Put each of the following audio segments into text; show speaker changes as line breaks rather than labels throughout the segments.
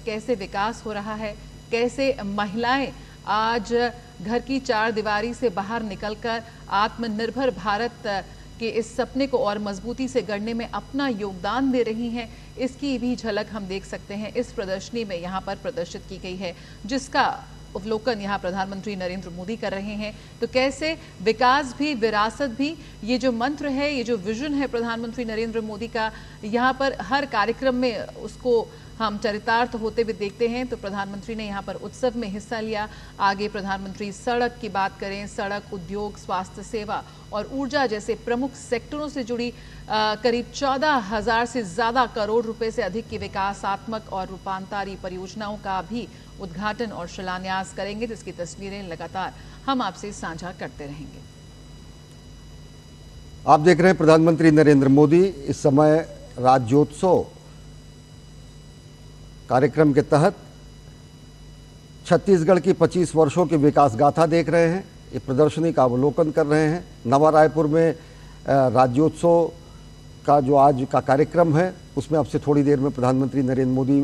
कैसे विकास हो रहा है, कैसे महिलाएं आज घर की चार दीवारी से बाहर निकलकर आत्मनिर्भर भारत के इस सपने को और मजबूती से गढ़ने में अपना योगदान दे रही हैं, इसकी भी झलक हम देख सकते हैं इस प्रदर्शनी में यहाँ पर प्रदर्शित की गई है, जिसका अवलोकन यहाँ प्रधानमंत्री नरेंद्र मोदी कर रहे हैं। तो कैसे विकास भी विरासत भी, ये जो मंत्र है, ये जो विजन है प्रधानमंत्री नरेंद्र मोदी का, यहाँ पर हर कार्यक्रम में उसको हम चरितार्थ होते हुए देखते हैं। तो प्रधानमंत्री ने यहाँ पर उत्सव में हिस्सा लिया। आगे प्रधानमंत्री सड़क की बात करें, सड़क, उद्योग, स्वास्थ्य सेवा और ऊर्जा जैसे प्रमुख सेक्टरों से जुड़ी करीब 14,000 से ज्यादा करोड़ रुपए से अधिक की विकासात्मक और रूपांतरी परियोजनाओं का भी उद्घाटन और शिलान्यास करेंगे, जिसकी तस्वीरें लगातार हम आपसे साझा करते रहेंगे।
आप देख रहे हैं प्रधानमंत्री नरेंद्र मोदी इस समय राज्योत्सव कार्यक्रम के तहत छत्तीसगढ़ की 25 वर्षों की विकास गाथा देख रहे हैं। ये प्रदर्शनी का अवलोकन कर रहे हैं। नवा रायपुर में राज्योत्सव का जो आज का कार्यक्रम है उसमें अब से थोड़ी देर में प्रधानमंत्री नरेंद्र मोदी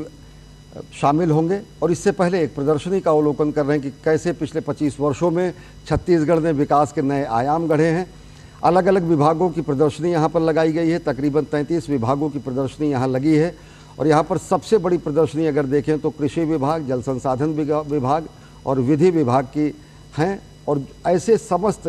शामिल होंगे और इससे पहले एक प्रदर्शनी का अवलोकन कर रहे हैं कि कैसे पिछले 25 वर्षों में छत्तीसगढ़ ने विकास के नए आयाम गढ़े हैं। अलग अलग विभागों की प्रदर्शनी यहाँ पर लगाई गई है। तकरीबन 33 विभागों की प्रदर्शनी यहाँ लगी है और यहाँ पर सबसे बड़ी प्रदर्शनी अगर देखें तो कृषि विभाग, जल संसाधन विभाग और विधि विभाग की हैं। और ऐसे समस्त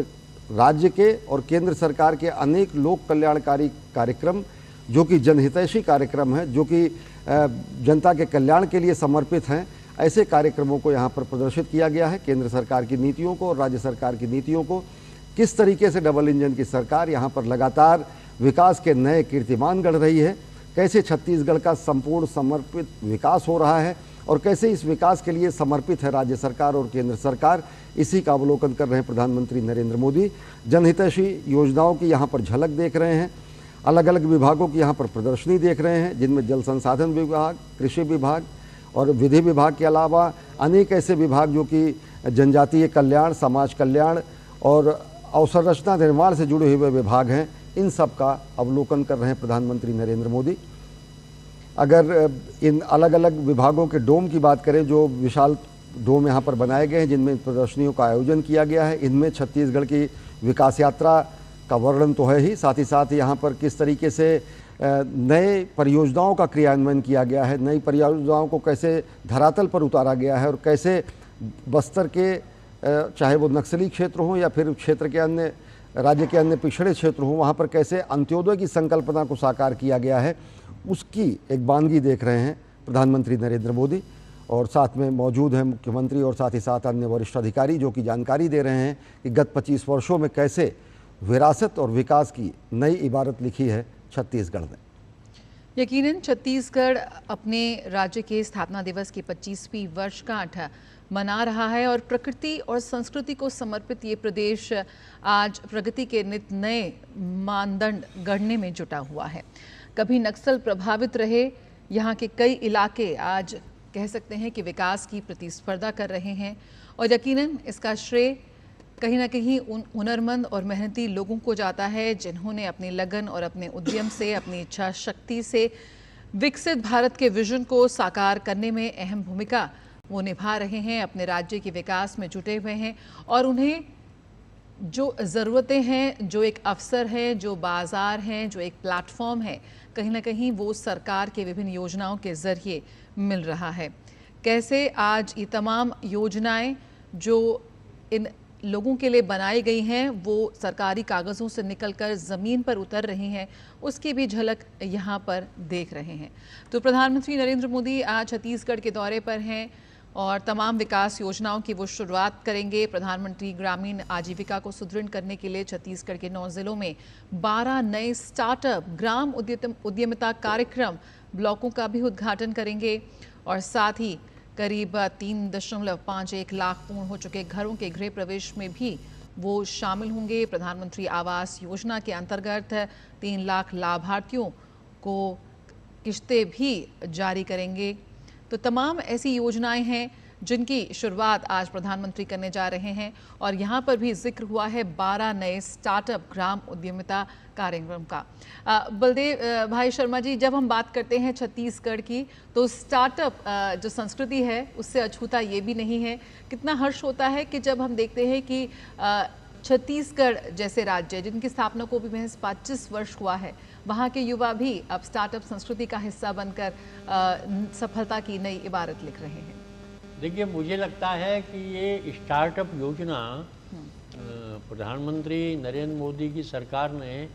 राज्य के और केंद्र सरकार के अनेक लोक कल्याणकारी कार्यक्रम जो कि जनहितैषी कार्यक्रम हैं, जो कि जनता के कल्याण के लिए समर्पित हैं, ऐसे कार्यक्रमों को यहाँ पर प्रदर्शित किया गया है। केंद्र सरकार की नीतियों को और राज्य सरकार की नीतियों को, किस तरीके से डबल इंजन की सरकार यहाँ पर लगातार विकास के नए कीर्तिमान गढ़ रही है, कैसे छत्तीसगढ़ का संपूर्ण समर्पित विकास हो रहा है और कैसे इस विकास के लिए समर्पित है राज्य सरकार और केंद्र सरकार, इसी का अवलोकन कर रहे हैं प्रधानमंत्री नरेंद्र मोदी। जनहितैषी योजनाओं की यहाँ पर झलक देख रहे हैं। अलग अलग विभागों की यहाँ पर प्रदर्शनी देख रहे हैं, जिनमें जल संसाधन विभाग, कृषि विभाग और विधि विभाग के अलावा अनेक ऐसे विभाग जो कि जनजातीय कल्याण, समाज कल्याण और अवसंरचना निर्माण से जुड़े हुए विभाग हैं, इन सब का अवलोकन कर रहे हैं प्रधानमंत्री नरेंद्र मोदी। अगर इन अलग अलग विभागों के डोम की बात करें, जो विशाल डोम यहाँ पर बनाए गए हैं जिनमें प्रदर्शनियों का आयोजन किया गया है, इनमें छत्तीसगढ़ की विकास यात्रा का वर्णन तो है ही, साथ ही साथ यहाँ पर किस तरीके से नए परियोजनाओं का क्रियान्वयन किया गया है, नई परियोजनाओं को कैसे धरातल पर उतारा गया है और कैसे बस्तर के चाहे वो नक्सली क्षेत्र हों या फिर क्षेत्र के अन्य राज्य के अन्य पिछड़े क्षेत्र हों, वहाँ पर कैसे अंत्योदय की संकल्पना को साकार किया गया है, उसकी एक बानगी देख रहे हैं प्रधानमंत्री नरेंद्र मोदी। और साथ में मौजूद हैं मुख्यमंत्री और साथ ही साथ अन्य वरिष्ठ अधिकारी जो कि जानकारी दे रहे हैं कि गत 25 वर्षों में कैसे विरासत और विकास की नई इबारत लिखी है छत्तीसगढ़ ने।
यकीनन छत्तीसगढ़ अपने राज्य के स्थापना दिवस की 25वीं वर्षगांठ मना रहा है और प्रकृति और संस्कृति को समर्पित ये प्रदेश आज प्रगति के नित नए मानदंड गढ़ने में जुटा हुआ है। कभी नक्सल प्रभावित रहे यहाँ के कई इलाके आज कह सकते हैं कि विकास की प्रतिस्पर्धा कर रहे हैं और यकीनन इसका श्रेय कहीं ना कहीं उन हुनरमंद और मेहनती लोगों को जाता है जिन्होंने अपने लगन और अपने उद्यम से, अपनी इच्छा शक्ति से विकसित भारत के विजन को साकार करने में अहम भूमिका वो निभा रहे हैं, अपने राज्य के विकास में जुटे हुए हैं और उन्हें जो ज़रूरतें हैं, जो एक अवसर है, जो बाज़ार हैं, जो एक प्लेटफॉर्म है, कहीं ना कहीं वो सरकार के विभिन्न योजनाओं के ज़रिए मिल रहा है। कैसे आज ये तमाम योजनाएं जो इन लोगों के लिए बनाई गई हैं वो सरकारी कागज़ों से निकलकर ज़मीन पर उतर रही हैं, उसकी भी झलक यहाँ पर देख रहे हैं। तो प्रधानमंत्री नरेंद्र मोदी आज छत्तीसगढ़ के दौरे पर हैं और तमाम विकास योजनाओं की वो शुरुआत करेंगे। प्रधानमंत्री ग्रामीण आजीविका को सुदृढ़ करने के लिए छत्तीसगढ़ के 9 जिलों में 12 नए स्टार्टअप ग्राम उद्यमिता कार्यक्रम ब्लॉकों का भी उद्घाटन करेंगे और साथ ही करीब 3.51 लाख पूर्ण हो चुके घरों के गृह प्रवेश में भी वो शामिल होंगे। प्रधानमंत्री आवास योजना के अंतर्गत 3 लाख लाभार्थियों को किश्तें भी जारी करेंगे। तो तमाम ऐसी योजनाएं हैं जिनकी शुरुआत आज प्रधानमंत्री करने जा रहे हैं। और यहाँ पर भी जिक्र हुआ है 12 नए स्टार्टअप ग्राम उद्यमिता कार्यक्रम का। बलदेव भाई शर्मा जी, जब हम बात करते हैं छत्तीसगढ़ की, तो स्टार्टअप जो संस्कृति है उससे अछूता ये भी नहीं है। कितना हर्ष होता है कि जब हम देखते हैं कि छत्तीसगढ़ जैसे राज्य जिनकी स्थापना को भी महज 25 वर्ष हुआ है, वहाँ के युवा भी अब स्टार्टअप संस्कृति का हिस्सा बनकर सफलता की नई इबारत लिख रहे हैं।
देखिए, मुझे लगता है कि ये स्टार्टअप योजना प्रधानमंत्री नरेंद्र मोदी की सरकार ने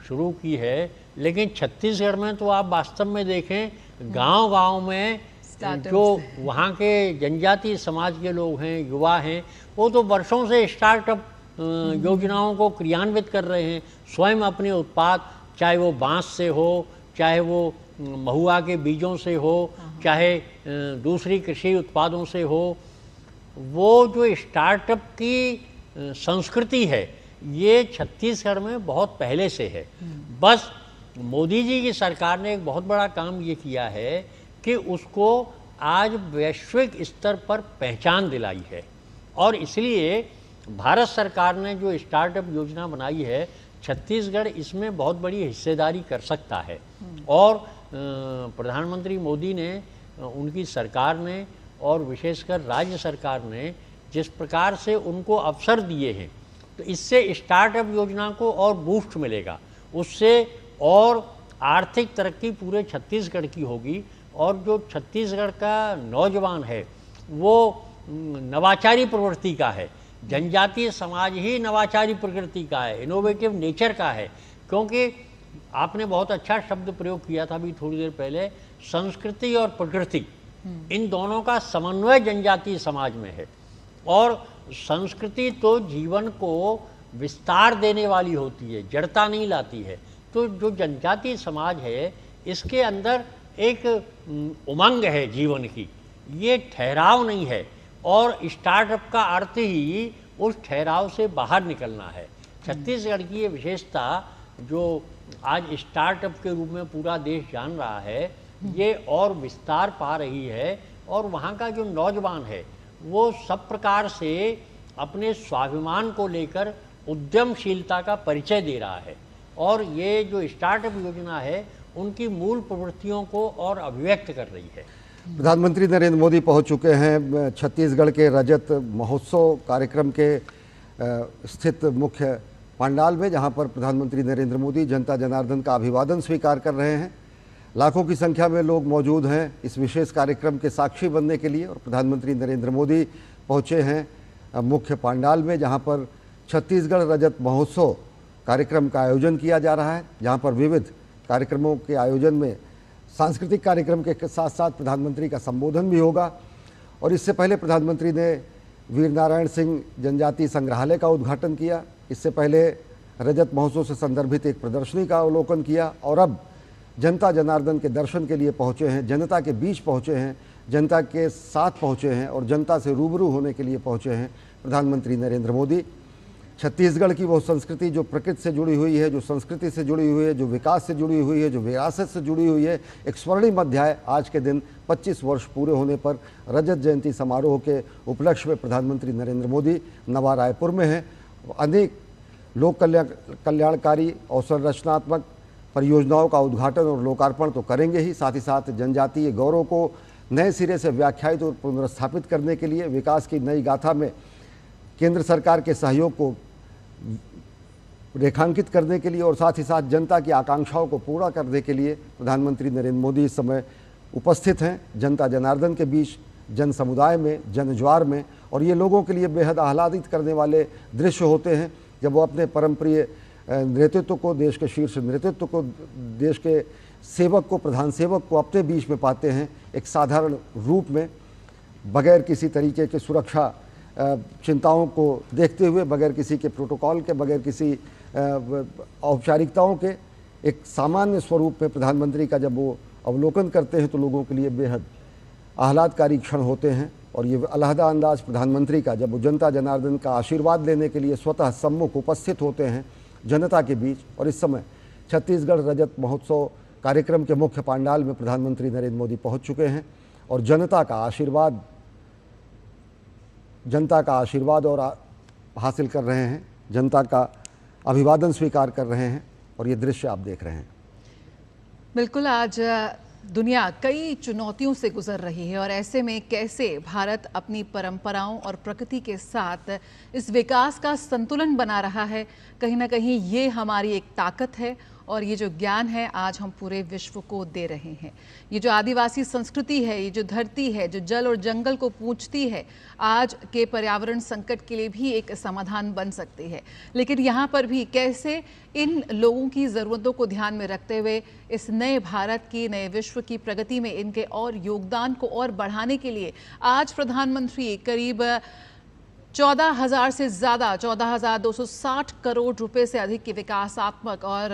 शुरू की है, लेकिन छत्तीसगढ़ में तो आप वास्तव में देखें, गांव-गांव में जो वहाँ के जनजातीय समाज के लोग हैं, युवा हैं, वो तो वर्षों से स्टार्टअप योजनाओं को क्रियान्वित कर रहे हैं। स्वयं अपने उत्पाद, चाहे वो बांस से हो, चाहे वो महुआ के बीजों से हो, चाहे दूसरी कृषि उत्पादों से हो, वो जो स्टार्टअप की संस्कृति है ये छत्तीसगढ़ में बहुत पहले से है। बस मोदी जी की सरकार ने एक बहुत बड़ा काम ये किया है कि उसको आज वैश्विक स्तर पर पहचान दिलाई है, और इसलिए भारत सरकार ने जो स्टार्टअप योजना बनाई है, छत्तीसगढ़ इसमें बहुत बड़ी हिस्सेदारी कर सकता है। और प्रधानमंत्री मोदी ने, उनकी सरकार ने और विशेषकर राज्य सरकार ने जिस प्रकार से उनको अवसर दिए हैं, तो इससे स्टार्टअप योजना को और बूस्ट मिलेगा, उससे और आर्थिक तरक्की पूरे छत्तीसगढ़ की होगी। और जो छत्तीसगढ़ का नौजवान है वो नवाचारी प्रवृत्ति का है, जनजातीय समाज ही नवाचारी प्रकृति का है, इनोवेटिव नेचर का है। क्योंकि आपने बहुत अच्छा शब्द प्रयोग किया था अभी थोड़ी देर पहले, संस्कृति और प्रकृति, इन दोनों का समन्वय जनजातीय समाज में है। और संस्कृति तो जीवन को विस्तार देने वाली होती है, जड़ता नहीं लाती है। तो जो जनजातीय समाज है इसके अंदर एक उमंग है जीवन की, ये ठहराव नहीं है। और स्टार्टअप का अर्थ ही उस ठहराव से बाहर निकलना है। छत्तीसगढ़ की ये विशेषता जो आज स्टार्टअप के रूप में पूरा देश जान रहा है, ये और विस्तार पा रही है। और वहाँ का जो नौजवान है वो सब प्रकार से अपने स्वाभिमान को लेकर उद्यमशीलता का परिचय दे रहा है। और ये जो स्टार्टअप योजना है उनकी मूल प्रवृत्तियों को और अभिव्यक्त कर रही है।
प्रधानमंत्री नरेंद्र मोदी पहुंच चुके हैं छत्तीसगढ़ के रजत महोत्सव कार्यक्रम के स्थित मुख्य पंडाल में, जहां पर प्रधानमंत्री नरेंद्र मोदी जनता जनार्दन का अभिवादन स्वीकार कर रहे हैं। लाखों की संख्या में लोग मौजूद हैं इस विशेष कार्यक्रम के साक्षी बनने के लिए। और प्रधानमंत्री नरेंद्र मोदी पहुंचे हैं मुख्य पंडाल में, जहां पर छत्तीसगढ़ रजत महोत्सव कार्यक्रम का आयोजन किया जा रहा है, जहां पर विविध कार्यक्रमों के आयोजन में सांस्कृतिक कार्यक्रम के साथ साथ प्रधानमंत्री का संबोधन भी होगा। और इससे पहले प्रधानमंत्री ने वीर नारायण सिंह जनजातीय संग्रहालय का उद्घाटन किया। इससे पहले रजत महोत्सव से संदर्भित एक प्रदर्शनी का अवलोकन किया। और अब जनता जनार्दन के दर्शन के लिए पहुँचे हैं, जनता के बीच पहुँचे हैं, जनता के साथ पहुँचे हैं और जनता से रूबरू होने के लिए पहुँचे हैं प्रधानमंत्री नरेंद्र मोदी। छत्तीसगढ़ की वो संस्कृति जो प्रकृति से जुड़ी हुई है, जो संस्कृति से जुड़ी हुई है, जो विकास से जुड़ी हुई है, जो विरासत से जुड़ी हुई है, एक स्वर्णिम अध्याय आज के दिन 25 वर्ष पूरे होने पर रजत जयंती समारोह के उपलक्ष्य में प्रधानमंत्री नरेंद्र मोदी नवा रायपुर में हैं। अनेक लोक कल्याणकारी अवसर रचनात्मक परियोजनाओं का उद्घाटन और लोकार्पण तो करेंगे ही, साथ ही साथ जनजातीय गौरव को नए सिरे से व्याख्यायित और पुनर्स्थापित करने के लिए विकास की नई गाथा में केंद्र सरकार के सहयोग को रेखांकित करने के लिए और साथ ही साथ जनता की आकांक्षाओं को पूरा करने के लिए प्रधानमंत्री नरेंद्र मोदी इस समय उपस्थित हैं जनता जनार्दन के बीच, जन समुदाय में, जनज्वार में। और ये लोगों के लिए बेहद आह्लादित करने वाले दृश्य होते हैं जब वो अपने परमप्रिय नेतृत्व को, देश के शीर्ष नेतृत्व को, देश के सेवक को, प्रधान सेवक को अपने बीच में पाते हैं एक साधारण रूप में, बगैर किसी तरीके के सुरक्षा चिंताओं को देखते हुए, बगैर किसी के प्रोटोकॉल के, बगैर किसी औपचारिकताओं के, एक सामान्य स्वरूप में प्रधानमंत्री का जब वो अवलोकन करते हैं तो लोगों के लिए बेहद आह्लादकारी क्षण होते हैं। और ये अलहदा अंदाज प्रधानमंत्री का जब वो जनता जनार्दन का आशीर्वाद लेने के लिए स्वतः सम्मुख उपस्थित होते हैं जनता के बीच। और इस समय छत्तीसगढ़ रजत महोत्सव कार्यक्रम के मुख्य पंडाल में प्रधानमंत्री नरेंद्र मोदी पहुंच चुके हैं और जनता का आशीर्वाद जनता का आशीर्वाद और हासिल कर रहे हैं, जनता का अभिवादन स्वीकार कर रहे हैं, और ये दृश्य आप देख रहे हैं।
बिल्कुल, आज दुनिया कई चुनौतियों से गुजर रही है और ऐसे में कैसे भारत अपनी परंपराओं और प्रकृति के साथ इस विकास का संतुलन बना रहा है, कहीं ना कहीं ये हमारी एक ताकत है और ये जो ज्ञान है आज हम पूरे विश्व को दे रहे हैं। ये जो आदिवासी संस्कृति है, ये जो धरती है, जो जल और जंगल को पूजती है, आज के पर्यावरण संकट के लिए भी एक समाधान बन सकती है। लेकिन यहाँ पर भी कैसे इन लोगों की ज़रूरतों को ध्यान में रखते हुए इस नए भारत की, नए विश्व की प्रगति में इनके और योगदान को और बढ़ाने के लिए आज प्रधानमंत्री करीब 14,000 से ज़्यादा 14,260 करोड़ रुपए से अधिक की विकासात्मक और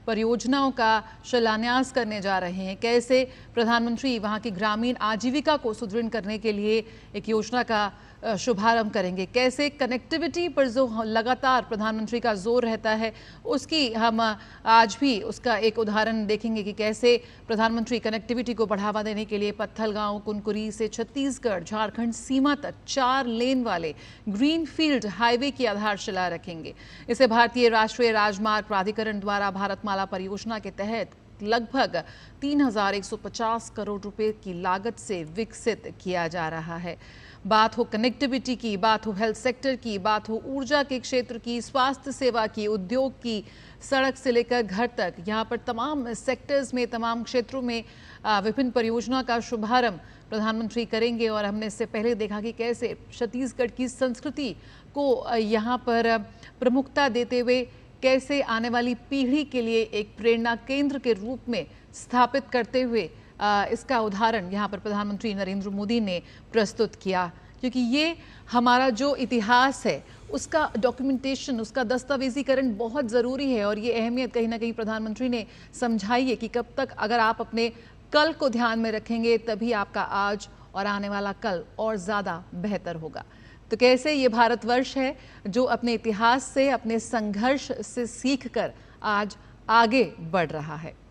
परियोजनाओं का शिलान्यास करने जा रहे हैं। कैसे प्रधानमंत्री वहां की ग्रामीण आजीविका को सुदृढ़ करने के लिए एक योजना का शुभारंभ करेंगे, कैसे कनेक्टिविटी पर जो लगातार प्रधानमंत्री का जोर रहता है उसकी हम आज भी उसका एक उदाहरण देखेंगे कि कैसे प्रधानमंत्री कनेक्टिविटी को बढ़ावा देने के लिए पत्थलगांव कुनकुरी से छत्तीसगढ़ झारखंड सीमा तक 4 लेन वाले ग्रीनफील्ड हाईवे की आधारशिला रखेंगे। इसे भारतीय राष्ट्रीय राजमार्ग प्राधिकरण द्वारा भारतमाला परियोजना के तहत लगभग 3,150 करोड़ रुपए की लागत से विकसित किया जा रहा है। बात हो कनेक्टिविटी की, बात हो हेल्थ सेक्टर की, बात हो ऊर्जा के क्षेत्र की, स्वास्थ्य सेवा की, उद्योग की, सड़क से लेकर घर तक, यहाँ पर तमाम सेक्टर्स में, तमाम क्षेत्रों में विभिन्न परियोजना का शुभारंभ प्रधानमंत्री करेंगे। और हमने इससे पहले देखा कि कैसे छत्तीसगढ़ की संस्कृति को यहाँ पर प्रमुखता देते हुए कैसे आने वाली पीढ़ी के लिए एक प्रेरणा केंद्र के रूप में स्थापित करते हुए इसका उदाहरण यहाँ पर प्रधानमंत्री नरेंद्र मोदी ने प्रस्तुत किया। क्योंकि ये हमारा जो इतिहास है उसका डॉक्यूमेंटेशन, उसका दस्तावेजीकरण बहुत ज़रूरी है और ये अहमियत कहीं ना कहीं प्रधानमंत्री ने समझाई है कि कब तक अगर आप अपने कल को ध्यान में रखेंगे तभी आपका आज और आने वाला कल और ज़्यादा बेहतर होगा। तो कैसे ये भारतवर्ष है जो अपने इतिहास से, अपने संघर्ष से सीखकर आज आगे बढ़ रहा है।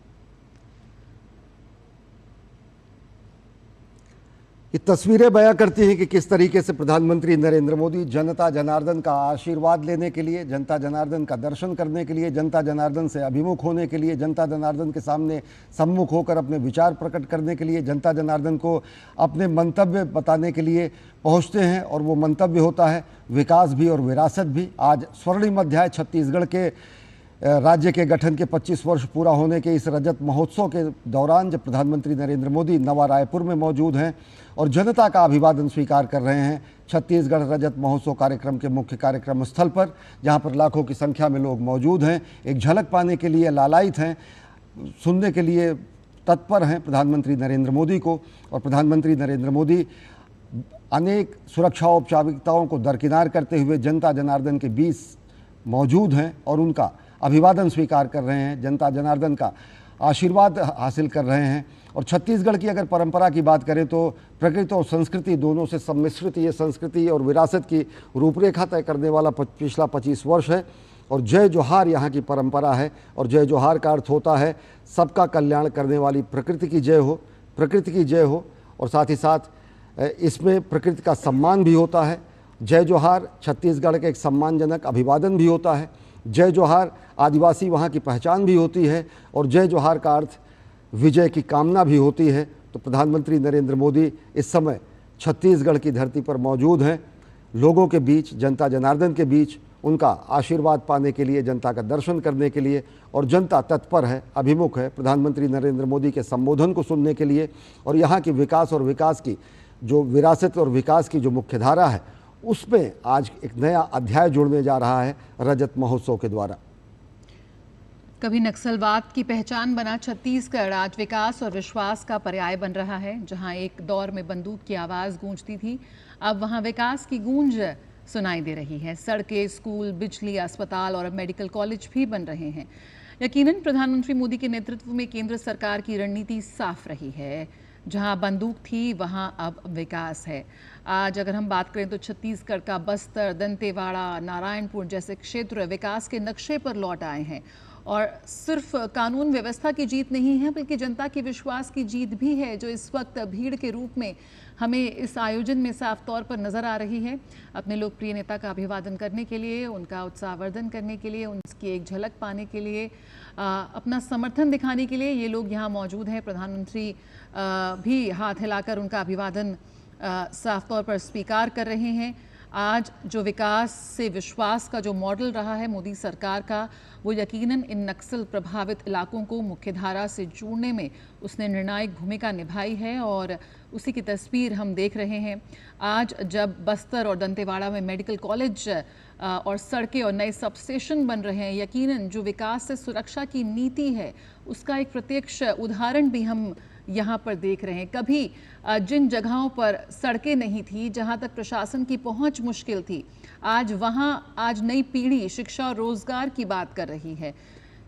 ये तस्वीरें बयां करती हैं कि किस तरीके से प्रधानमंत्री नरेंद्र मोदी जनता जनार्दन का आशीर्वाद लेने के लिए, जनता जनार्दन का दर्शन करने के लिए, जनता जनार्दन से अभिमुख होने के लिए, जनता जनार्दन के सामने सम्मुख होकर अपने विचार प्रकट करने के लिए, जनता जनार्दन को अपने मंतव्य बताने के लिए पहुंचते हैं। और वो मंतव्य होता है विकास भी और विरासत भी। आज स्वर्णिम अध्याय छत्तीसगढ़ के राज्य के गठन के 25 वर्ष पूरा होने के इस रजत महोत्सव के दौरान जब प्रधानमंत्री नरेंद्र मोदी नवा रायपुर में मौजूद हैं और जनता का अभिवादन स्वीकार कर रहे हैं छत्तीसगढ़ रजत महोत्सव कार्यक्रम के मुख्य कार्यक्रम स्थल पर, जहां पर लाखों की संख्या में लोग मौजूद हैं, एक झलक पाने के लिए लालायित हैं, सुनने के लिए तत्पर हैं प्रधानमंत्री नरेंद्र मोदी को। और प्रधानमंत्री नरेंद्र मोदी अनेक सुरक्षा औपचारिकताओं को दरकिनार करते हुए जनता जनार्दन के बीच मौजूद हैं और उनका अभिवादन स्वीकार कर रहे हैं, जनता जनार्दन का आशीर्वाद हासिल कर रहे हैं। और छत्तीसगढ़ की अगर परंपरा की बात करें तो प्रकृति और संस्कृति दोनों से सम्मिश्रित ये संस्कृति और विरासत की रूपरेखा तय करने वाला पिछला 25 वर्ष है। और जय जोहार यहाँ की परंपरा है और जय जोहार का अर्थ होता है सबका कल्याण करने वाली प्रकृति की जय हो, प्रकृति की जय हो। और साथ ही साथ इसमें प्रकृति का सम्मान भी होता है। जय जोहार छत्तीसगढ़ के एक सम्मानजनक अभिवादन भी होता है। जय जोहार आदिवासी वहाँ की पहचान भी होती है और जय जोहार का अर्थ विजय की कामना भी होती है। तो प्रधानमंत्री नरेंद्र मोदी इस समय छत्तीसगढ़ की धरती पर मौजूद हैं, लोगों के बीच, जनता जनार्दन के बीच, उनका आशीर्वाद पाने के लिए, जनता का दर्शन करने के लिए। और जनता तत्पर है, अभिमुख है प्रधानमंत्री नरेंद्र मोदी के संबोधन को सुनने के लिए। और यहाँ की विकास और विकास की जो विरासत और विकास की जो मुख्य धारा है उसमें आज एक नया अध्याय जुड़ने जा रहा है रजत महोत्सव के द्वारा।
कभी नक्सलवाद की पहचान बना छत्तीसगढ़ आज विकास और विश्वास का पर्याय बन रहा है। जहां एक दौर में बंदूक की आवाज गूंजती थी, अब वहां विकास की गूंज सुनाई दे रही है। सड़कें, स्कूल, बिजली, अस्पताल और अब मेडिकल कॉलेज भी बन रहे हैं। यकीनन प्रधानमंत्री मोदी के नेतृत्व में केंद्र सरकार की रणनीति साफ रही है। जहां बंदूक थी वहां अब विकास है। आज अगर हम बात करें तो छत्तीसगढ़ का बस्तर, दंतेवाड़ा, नारायणपुर जैसे क्षेत्र विकास के नक्शे पर लौट आए हैं और सिर्फ कानून व्यवस्था की जीत नहीं है बल्कि जनता के विश्वास की जीत भी है, जो इस वक्त भीड़ के रूप में हमें इस आयोजन में साफ तौर पर नजर आ रही है। अपने लोकप्रिय नेता का अभिवादन करने के लिए, उनका उत्साहवर्धन करने के लिए, उनकी एक झलक पाने के लिए, अपना समर्थन दिखाने के लिए ये लोग यहाँ मौजूद हैं। प्रधानमंत्री भी हाथ हिलाकर उनका अभिवादन साफ तौर पर स्वीकार कर रहे हैं। आज जो विकास से विश्वास का जो मॉडल रहा है मोदी सरकार का, वो यकीनन इन नक्सल प्रभावित इलाकों को मुख्यधारा से जोड़ने में उसने निर्णायक भूमिका निभाई है और उसी की तस्वीर हम देख रहे हैं। आज जब बस्तर और दंतेवाड़ा में मेडिकल कॉलेज और सड़कें और नए सब स्टेशन बन रहे हैं, यकीनन जो विकास से सुरक्षा की नीति है उसका एक प्रत्यक्ष उदाहरण भी हम यहाँ पर देख रहे हैं। कभी जिन जगहों पर सड़कें नहीं थी, जहाँ तक प्रशासन की पहुँच मुश्किल थी, आज नई पीढ़ी शिक्षा और रोजगार की बात कर रही है।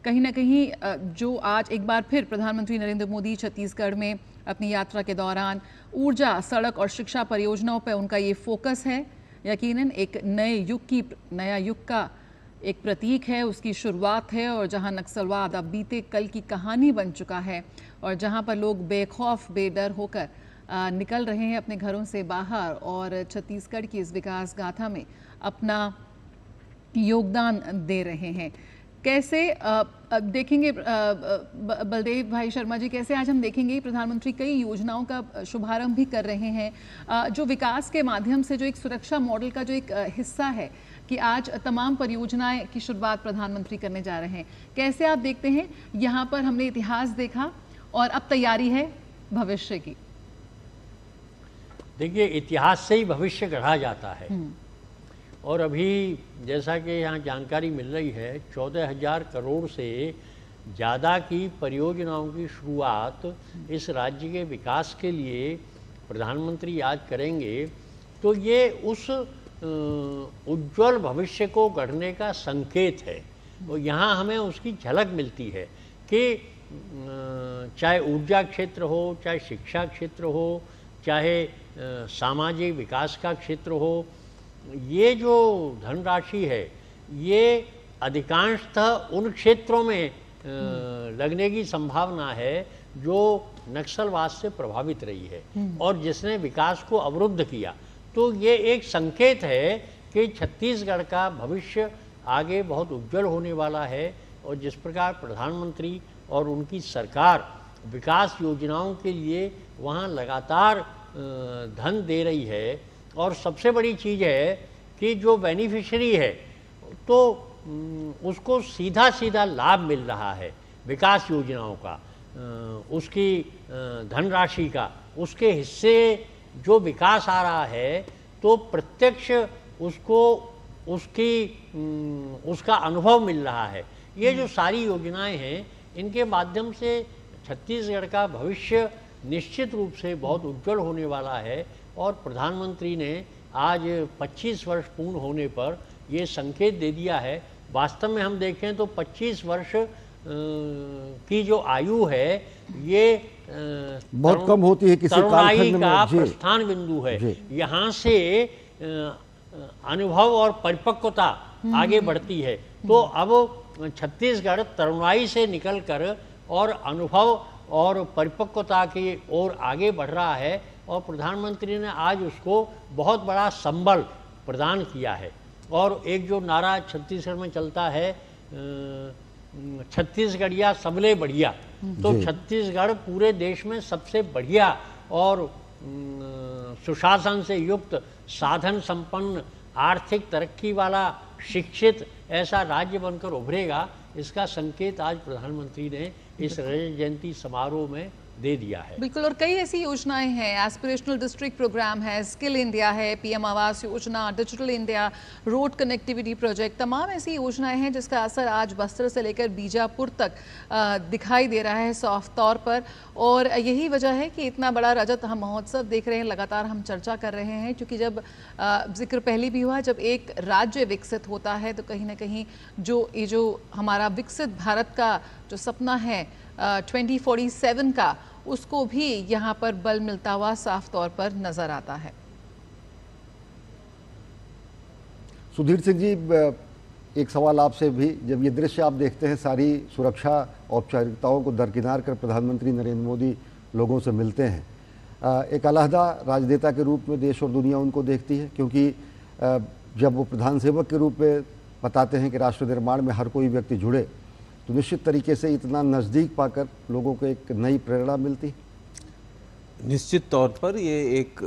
कहीं ना कहीं जो आज एक बार फिर प्रधानमंत्री नरेंद्र मोदी छत्तीसगढ़ में अपनी यात्रा के दौरान ऊर्जा, सड़क और शिक्षा परियोजनाओं पर उनका ये फोकस है, यकीनन एक नया युग का एक प्रतीक है, उसकी शुरुआत है। और जहां नक्सलवाद अब बीते कल की कहानी बन चुका है और जहां पर लोग बेखौफ बेडर होकर निकल रहे हैं अपने घरों से बाहर और छत्तीसगढ़ की इस विकास गाथा में अपना योगदान दे रहे हैं। कैसे देखेंगे बलदेव भाई शर्मा जी, कैसे आज हम देखेंगे प्रधानमंत्री कई योजनाओं का शुभारंभ भी कर रहे हैं, जो विकास के माध्यम से जो एक सुरक्षा मॉडल का जो एक हिस्सा है कि आज तमाम परियोजनाएं की शुरुआत प्रधानमंत्री करने जा रहे हैं। कैसे आप देखते हैं, यहाँ पर हमने इतिहास देखा और अब तैयारी है भविष्य की।
देखिए, इतिहास से ही भविष्य गढ़ा जाता है और अभी जैसा कि यहाँ जानकारी मिल रही है 14,000 करोड़ से ज़्यादा की परियोजनाओं की शुरुआत इस राज्य के विकास के लिए प्रधानमंत्री आज करेंगे। तो ये उस उज्जवल भविष्य को गढ़ने का संकेत है और यहाँ हमें उसकी झलक मिलती है कि चाहे ऊर्जा क्षेत्र हो, चाहे शिक्षा क्षेत्र हो, चाहे सामाजिक विकास का क्षेत्र हो, ये जो धनराशि है ये अधिकांशतः उन क्षेत्रों में लगने की संभावना है जो नक्सलवाद से प्रभावित रही है और जिसने विकास को अवरुद्ध किया। तो ये एक संकेत है कि छत्तीसगढ़ का भविष्य आगे बहुत उज्जवल होने वाला है और जिस प्रकार प्रधानमंत्री और उनकी सरकार विकास योजनाओं के लिए वहाँ लगातार धन दे रही है और सबसे बड़ी चीज़ है कि जो बेनिफिशियरी है तो उसको सीधा सीधा लाभ मिल रहा है विकास योजनाओं का, उसकी धनराशि का, उसके हिस्से जो विकास आ रहा है तो प्रत्यक्ष उसको उसका अनुभव मिल रहा है। ये जो सारी योजनाएं हैं इनके माध्यम से छत्तीसगढ़ का भविष्य निश्चित रूप से बहुत उज्जवल होने वाला है और प्रधानमंत्री ने आज 25 वर्ष पूर्ण होने पर ये संकेत दे दिया है। वास्तव में हम देखें तो 25 वर्ष की जो आयु है ये
बहुत कम होती है किसी
तरुणाई का प्रस्थान बिंदु है। यहाँ से अनुभव और परिपक्वता आगे बढ़ती है। तो अब छत्तीसगढ़ तरुणाई से निकलकर और अनुभव और परिपक्वता की ओर आगे बढ़ रहा है और प्रधानमंत्री ने आज उसको बहुत बड़ा संबल प्रदान किया है। और एक जो नारा छत्तीसगढ़ में चलता है छत्तीसगढ़िया सबले बढ़िया, तो छत्तीसगढ़ पूरे देश में सबसे बढ़िया और सुशासन से युक्त, साधन संपन्न, आर्थिक तरक्की वाला, शिक्षित ऐसा राज्य बनकर उभरेगा। इसका संकेत आज प्रधानमंत्री ने इस रजत जयंती समारोह में दे दिया है।
बिल्कुल, और कई ऐसी योजनाएं हैं, एस्पिरेशनल डिस्ट्रिक्ट प्रोग्राम है, स्किल इंडिया है, PM Awas Yojana, digital India, road connectivity project, तमाम ऐसी योजनाएं हैं जिसका असर आज बस्तर से लेकर बीजापुर तक दिखाई दे रहा है साफ तौर पर। और यही वजह है कि इतना बड़ा रजत हम महोत्सव देख रहे हैं, लगातार हम चर्चा कर रहे हैं, क्योंकि जब जिक्र पहले भी हुआ, जब एक राज्य विकसित होता है तो कहीं ना कहीं जो हमारा विकसित भारत का जो सपना है 2047 का, उसको भी यहाँ पर बल मिलता हुआ साफ तौर पर नजर आता है।
सुधीर सिंह जी, एक सवाल आपसे भी, जब ये दृश्य आप देखते हैं, सारी सुरक्षा औपचारिकताओं को दरकिनार कर प्रधानमंत्री नरेंद्र मोदी लोगों से मिलते हैं, एक अलहदा राजनेता के रूप में देश और दुनिया उनको देखती है, क्योंकि जब वो प्रधान सेवक के रूप में बताते हैं कि राष्ट्र निर्माण में हर कोई व्यक्ति जुड़े, तो निश्चित तरीके से इतना नज़दीक पाकर लोगों को एक नई प्रेरणा मिलती।
निश्चित तौर पर ये एक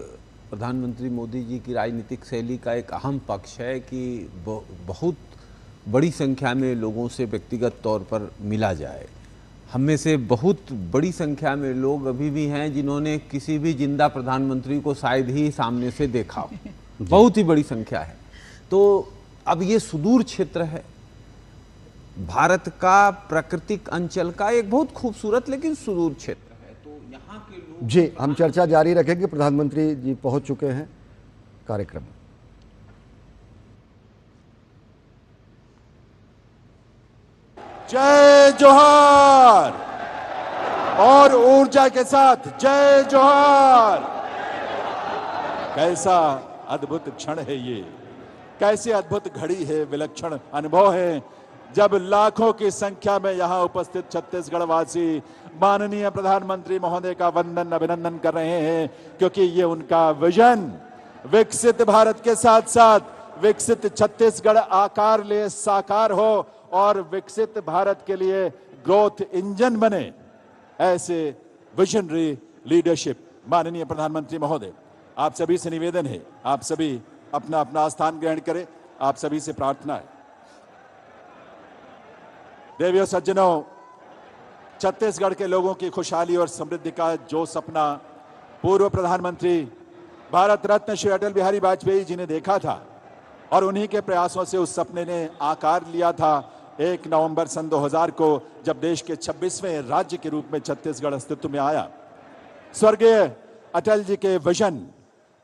प्रधानमंत्री मोदी जी की राजनीतिक शैली का एक अहम पक्ष है कि बहुत बड़ी संख्या में लोगों से व्यक्तिगत तौर पर मिला जाए। हम में से बहुत बड़ी संख्या में लोग अभी भी हैं जिन्होंने किसी भी जिंदा प्रधानमंत्री को शायद ही सामने से देखा हो, बहुत ही बड़ी संख्या है। तो अब ये सुदूर क्षेत्र है, भारत का प्राकृतिक अंचल का एक बहुत खूबसूरत लेकिन सुदूर क्षेत्र है। तो यहाँ के लोग
जी, हम चर्चा जारी रखेंगे। प्रधानमंत्री जी पहुंच चुके हैं कार्यक्रम में।
जय जोहार और ऊर्जा के साथ जय जोहार। कैसा अद्भुत क्षण है ये, कैसी अद्भुत घड़ी है, विलक्षण अनुभव है जब लाखों की संख्या में यहां उपस्थित छत्तीसगढ़ वासी माननीय प्रधानमंत्री महोदय का वंदन अभिनंदन कर रहे हैं, क्योंकि ये उनका विजन विकसित भारत के साथ साथ विकसित छत्तीसगढ़ आकार ले साकार हो और विकसित भारत के लिए ग्रोथ इंजन बने। ऐसे विजनरी लीडरशिप माननीय प्रधानमंत्री महोदय, आप सभी से निवेदन है, आप सभी अपना अपना स्थान ग्रहण करें। आप सभी से प्रार्थना है। देवियों सज्जनों, छत्तीसगढ़ के लोगों की खुशहाली और समृद्धि का जो सपना पूर्व प्रधानमंत्री भारत रत्न श्री अटल बिहारी वाजपेयी जी ने देखा था और उन्हीं के प्रयासों से उस सपने ने आकार लिया था 1 नवंबर सन 2000 को, जब देश के 26वें राज्य के रूप में छत्तीसगढ़ अस्तित्व में आया। स्वर्गीय अटल जी के विजन,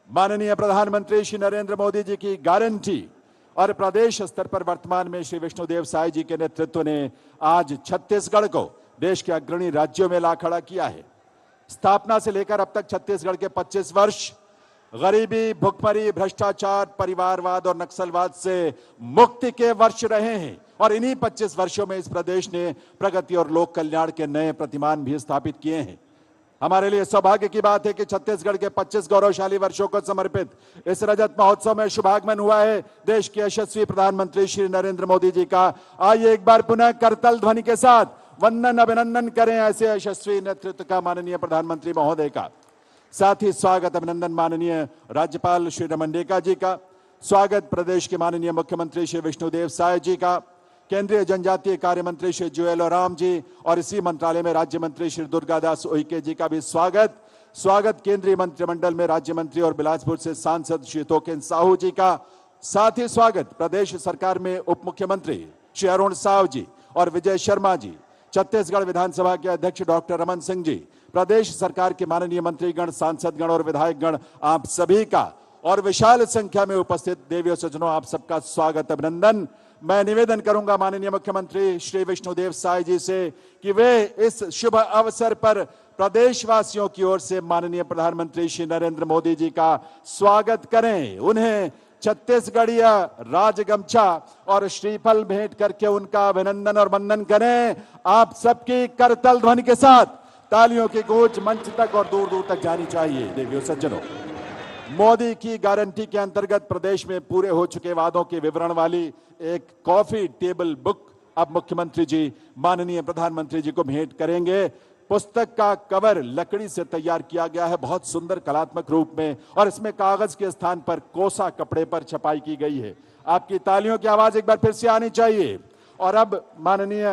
माननीय प्रधानमंत्री श्री नरेंद्र मोदी जी की गारंटी और प्रदेश स्तर पर वर्तमान में श्री विष्णुदेव साय जी के नेतृत्व ने आज छत्तीसगढ़ को देश के अग्रणी राज्यों में ला खड़ा किया है। स्थापना से लेकर अब तक छत्तीसगढ़ के 25 वर्ष गरीबी, भुखमरी, भ्रष्टाचार, परिवारवाद और नक्सलवाद से मुक्ति के वर्ष रहे हैं और इन्हीं 25 वर्षों में इस प्रदेश ने प्रगति और लोक कल्याण के नए प्रतिमान भी स्थापित किए हैं। हमारे लिए सौभाग्य की बात है कि छत्तीसगढ़ के 25 गौरवशाली वर्षों को समर्पित इस रजत महोत्सव में शुभागमन हुआ है देश के यशस्वी प्रधानमंत्री श्री नरेंद्र मोदी जी का। आइए एक बार पुनः करतल ध्वनि के साथ वंदन अभिनंदन करें ऐसे यशस्वी नेतृत्व का माननीय प्रधानमंत्री महोदय का। साथ ही स्वागत अभिनंदन माननीय राज्यपाल श्री रमन डेका जी का, स्वागत प्रदेश के माननीय मुख्यमंत्री श्री विष्णुदेव साय जी का, केंद्रीय जनजातीय कार्य मंत्री श्री जुएल ओराम जी और इसी मंत्रालय में राज्य मंत्री श्री दुर्गादास उइके जी का भी स्वागत केंद्रीय मंत्रिमंडल में राज्य मंत्री और बिलासपुर से सांसद श्री तोकेन साहू जी का। साथ ही स्वागत प्रदेश सरकार में उप मुख्यमंत्री श्री अरुण साव जी और विजय शर्मा जी, छत्तीसगढ़ विधानसभा के अध्यक्ष डॉक्टर रमन सिंह जी, प्रदेश सरकार के माननीय मंत्रीगण, सांसदगण और विधायकगण, आप सभी का और विशाल संख्या में उपस्थित देवियों सज्जनों, आप सबका स्वागत अभिनंदन। मैं निवेदन करूंगा माननीय मुख्यमंत्री श्री विष्णुदेव साय जी से कि वे इस शुभ अवसर पर प्रदेशवासियों की ओर से माननीय प्रधानमंत्री श्री नरेंद्र मोदी जी का स्वागत करें, उन्हें छत्तीसगढ़िया राजगमछा और श्रीफल भेंट करके उनका अभिनंदन और वंदन करें। आप सबकी करतल ध्वनि के साथ तालियों की गूंज मंच तक और दूर दूर तक जानी चाहिए। देवियों सज्जनों, मोदी की गारंटी के अंतर्गत प्रदेश में पूरे हो चुके वादों के विवरण वाली एक कॉफी टेबल बुक अब मुख्यमंत्री जी माननीय प्रधानमंत्री जी को भेंट करेंगे। पुस्तक का कवर लकड़ी से तैयार किया गया है, बहुत सुंदर कलात्मक रूप में, और इसमें कागज के स्थान पर कोसा कपड़े पर छपाई की गई है। आपकी तालियों की आवाज एक बार फिर से आनी चाहिए। और अब माननीय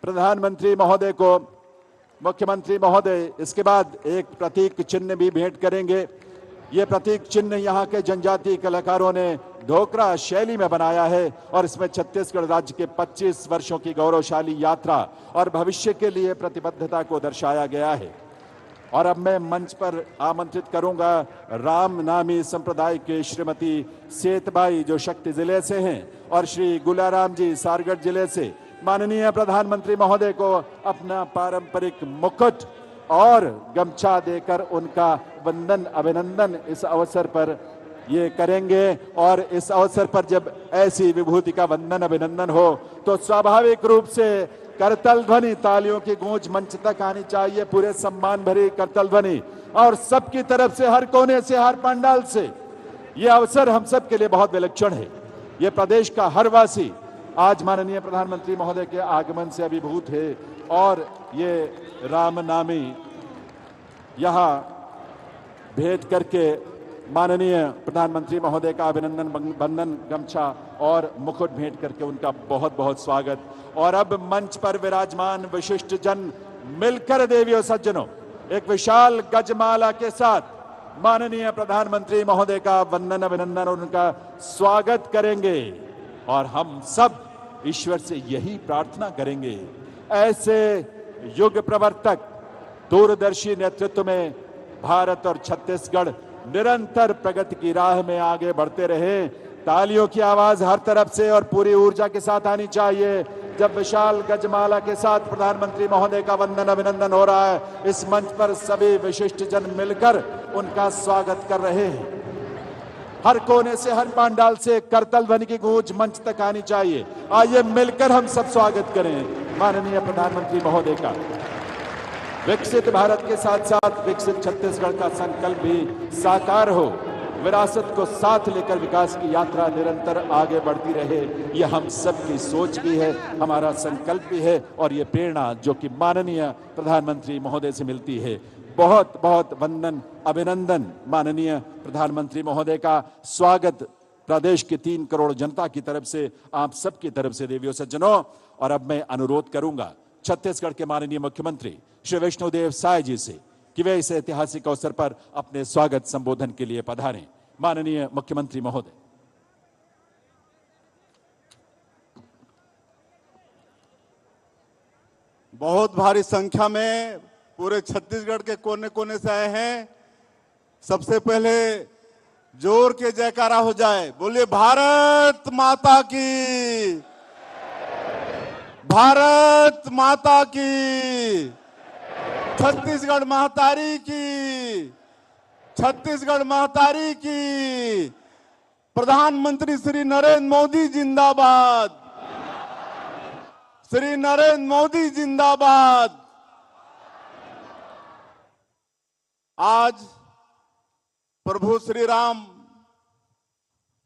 प्रधानमंत्री महोदय को मुख्यमंत्री महोदय इसके बाद एक प्रतीक चिन्ह भी भेंट करेंगे। ये प्रतीक चिन्ह यहाँ के जनजातीय कलाकारों ने ढोकरा शैली में बनाया है और इसमें छत्तीसगढ़ राज्य के 25 वर्षों की गौरवशाली यात्रा और भविष्य के लिए प्रतिबद्धता को दर्शाया गया है। और अब मैं मंच पर आमंत्रित करूंगा राम नामी संप्रदाय के श्रीमती सेतबाई जो शक्ति जिले से हैं और श्री गुलाराम जी सारगढ़ जिले से माननीय प्रधानमंत्री महोदय को अपना पारंपरिक मुकुट और गमछा देकर उनका वंदन अभिनंदन इस अवसर पर ये करेंगे। और इस अवसर पर जब ऐसी विभूति का वंदन अभिनंदन हो तो स्वाभाविक रूप से करतल ध्वनि, तालियों की गूंज मंच तक आनी चाहिए, पूरे सम्मान भरी करतल ध्वनि, और सबकी तरफ से, हर कोने से, हर पंडाल से। ये अवसर हम सब के लिए बहुत विलक्षण है। ये प्रदेश का हर वासी आज माननीय प्रधानमंत्री महोदय के आगमन से अभिभूत है और ये राम नामी यहाँ भेंट करके माननीय प्रधानमंत्री महोदय का अभिनंदन बंधन गमछा और मुकुट भेंट करके उनका बहुत बहुत स्वागत। और अब मंच पर विराजमान विशिष्ट जन मिलकर देवियों सज्जनों एक विशाल गजमाला के साथ माननीय प्रधानमंत्री महोदय का वंदन अभिनंदन और उनका स्वागत करेंगे। और हम सब ईश्वर से यही प्रार्थना करेंगे, ऐसे युग प्रवर्तक दूरदर्शी नेतृत्व में भारत और छत्तीसगढ़ निरंतर प्रगति की राह में आगे बढ़ते रहे। तालियों की आवाज हर तरफ से और पूरी ऊर्जा के साथ आनी चाहिए जब विशाल गजमाला के साथ प्रधानमंत्री महोदय का वंदन अभिनंदन हो रहा है। इस मंच पर सभी विशिष्ट जन मिलकर उनका स्वागत कर रहे हैं। हर कोने से, हर पांडाल से करतल ध्वनि की गूंज मंच तक आनी चाहिए। आइए मिलकर हम सब स्वागत करें माननीय प्रधानमंत्री महोदय का। विकसित भारत के साथ साथ विकसित छत्तीसगढ़ का संकल्प भी साकार हो, विरासत को साथ लेकर विकास की यात्रा निरंतर आगे बढ़ती रहे, ये हम सबकी सोच भी है, हमारा संकल्प भी है और ये प्रेरणा जो कि माननीय प्रधानमंत्री महोदय से मिलती है। बहुत बहुत वंदन अभिनंदन माननीय प्रधानमंत्री महोदय का स्वागत प्रदेश की 3 करोड़ जनता की तरफ से, आप सबकी तरफ से देवियों सज्जनों। और अब मैं अनुरोध करूंगा छत्तीसगढ़ के माननीय मुख्यमंत्री श्री विष्णुदेव साय जी से कि वे इस ऐतिहासिक अवसर पर अपने स्वागत संबोधन के लिए पधारें। माननीय मुख्यमंत्री महोदय।
बहुत भारी संख्या में पूरे छत्तीसगढ़ के कोने कोने से आए हैं। सबसे पहले जोर के जयकारा हो जाए, बोलिए भारत माता की, भारत माता की, छत्तीसगढ़ महतारी की, छत्तीसगढ़ महतारी की, प्रधानमंत्री श्री नरेंद्र मोदी जिंदाबाद, श्री नरेंद्र मोदी जिंदाबाद। आज प्रभु श्री राम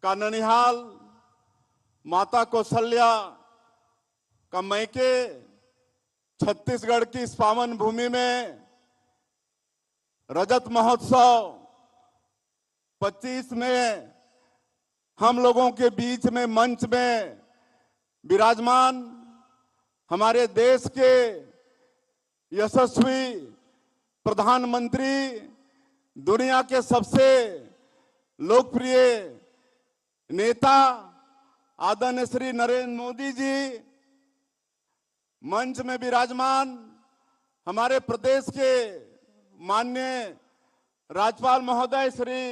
का ननिहाल, माता कौशल्या का मैके, छत्तीसगढ़ की इस पावन भूमि में रजत महोत्सव 25 में हम लोगों के बीच में मंच में विराजमान हमारे देश के यशस्वी प्रधानमंत्री, दुनिया के सबसे लोकप्रिय नेता आदरणीय श्री नरेंद्र मोदी जी, मंच में विराजमान हमारे प्रदेश के माननीय राज्यपाल महोदय श्री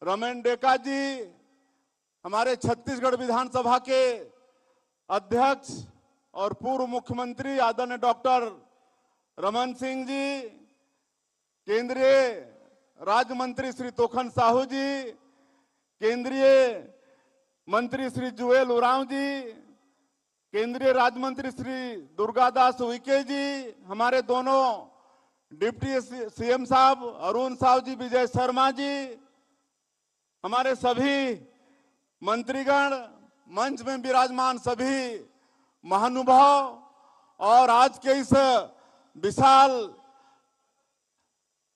रमेन डेका जी, हमारे छत्तीसगढ़ विधानसभा के अध्यक्ष और पूर्व मुख्यमंत्री आदरणीय डॉक्टर रमन सिंह जी, केंद्रीय राज्य मंत्री श्री तोखन साहू जी, केंद्रीय मंत्री श्री जुएल उरांव जी, केंद्रीय राज्य मंत्री श्री दुर्गादास उइके जी, हमारे दोनों डिप्टी सीएम साहब अरुण साहू जी, विजय शर्मा जी, हमारे सभी मंत्रीगण, मंच में विराजमान सभी महानुभाव और आज के इस विशाल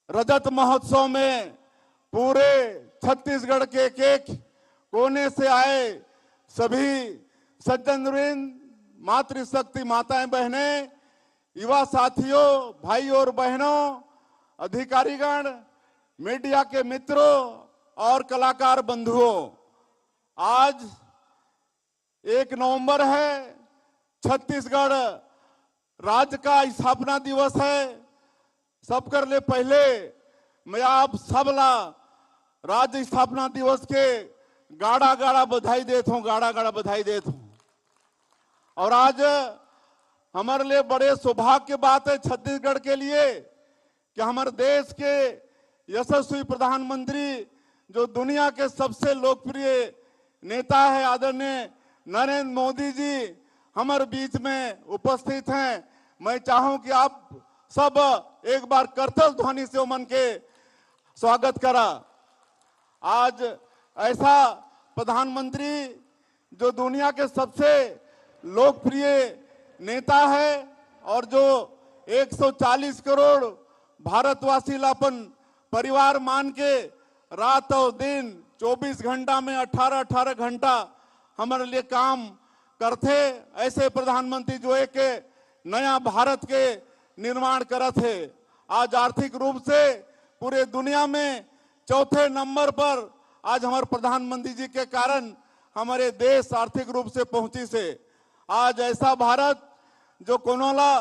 रजत महोत्सव में पूरे छत्तीसगढ़ के एक कोने से आए सभी सज्जनवृंद, मातृशक्ति माताएं बहनें, युवा साथियों, भाई और बहनों, अधिकारीगण, मीडिया के मित्रों और कलाकार बंधुओं, आज 1 नवंबर है, छत्तीसगढ़ राज्य का स्थापना दिवस है। सब कर ले पहले मैं आप सबला राज्य स्थापना दिवस के गाड़ा गाड़ा बधाई देता हूं, गाड़ा गाड़ा बधाई देता हूं। और आज हमारे लिए बड़े सौभाग्य की बात है छत्तीसगढ़ के लिए कि हमारे देश के यशस्वी प्रधानमंत्री जो दुनिया के सबसे लोकप्रिय नेता है आदरणीय नरेंद्र मोदी जी हमारे बीच में उपस्थित हैं। मैं चाहूं कि आप सब एक बार करतल ध्वनि से उमन के स्वागत करा। आज ऐसा प्रधानमंत्री जो दुनिया के सबसे लोकप्रिय नेता है और जो 140 करोड़ भारतवासी लापन परिवार मान के रात और दिन 24 घंटा में 18-18 घंटा हमारे लिए काम करते, ऐसे प्रधानमंत्री जो एक नया भारत के निर्माण करत है। आज आर्थिक रूप से पूरे दुनिया में चौथे नंबर पर आज हमारे प्रधानमंत्री जी के कारण हमारे देश आर्थिक रूप से पहुंची से। आज ऐसा भारत जो कोनोला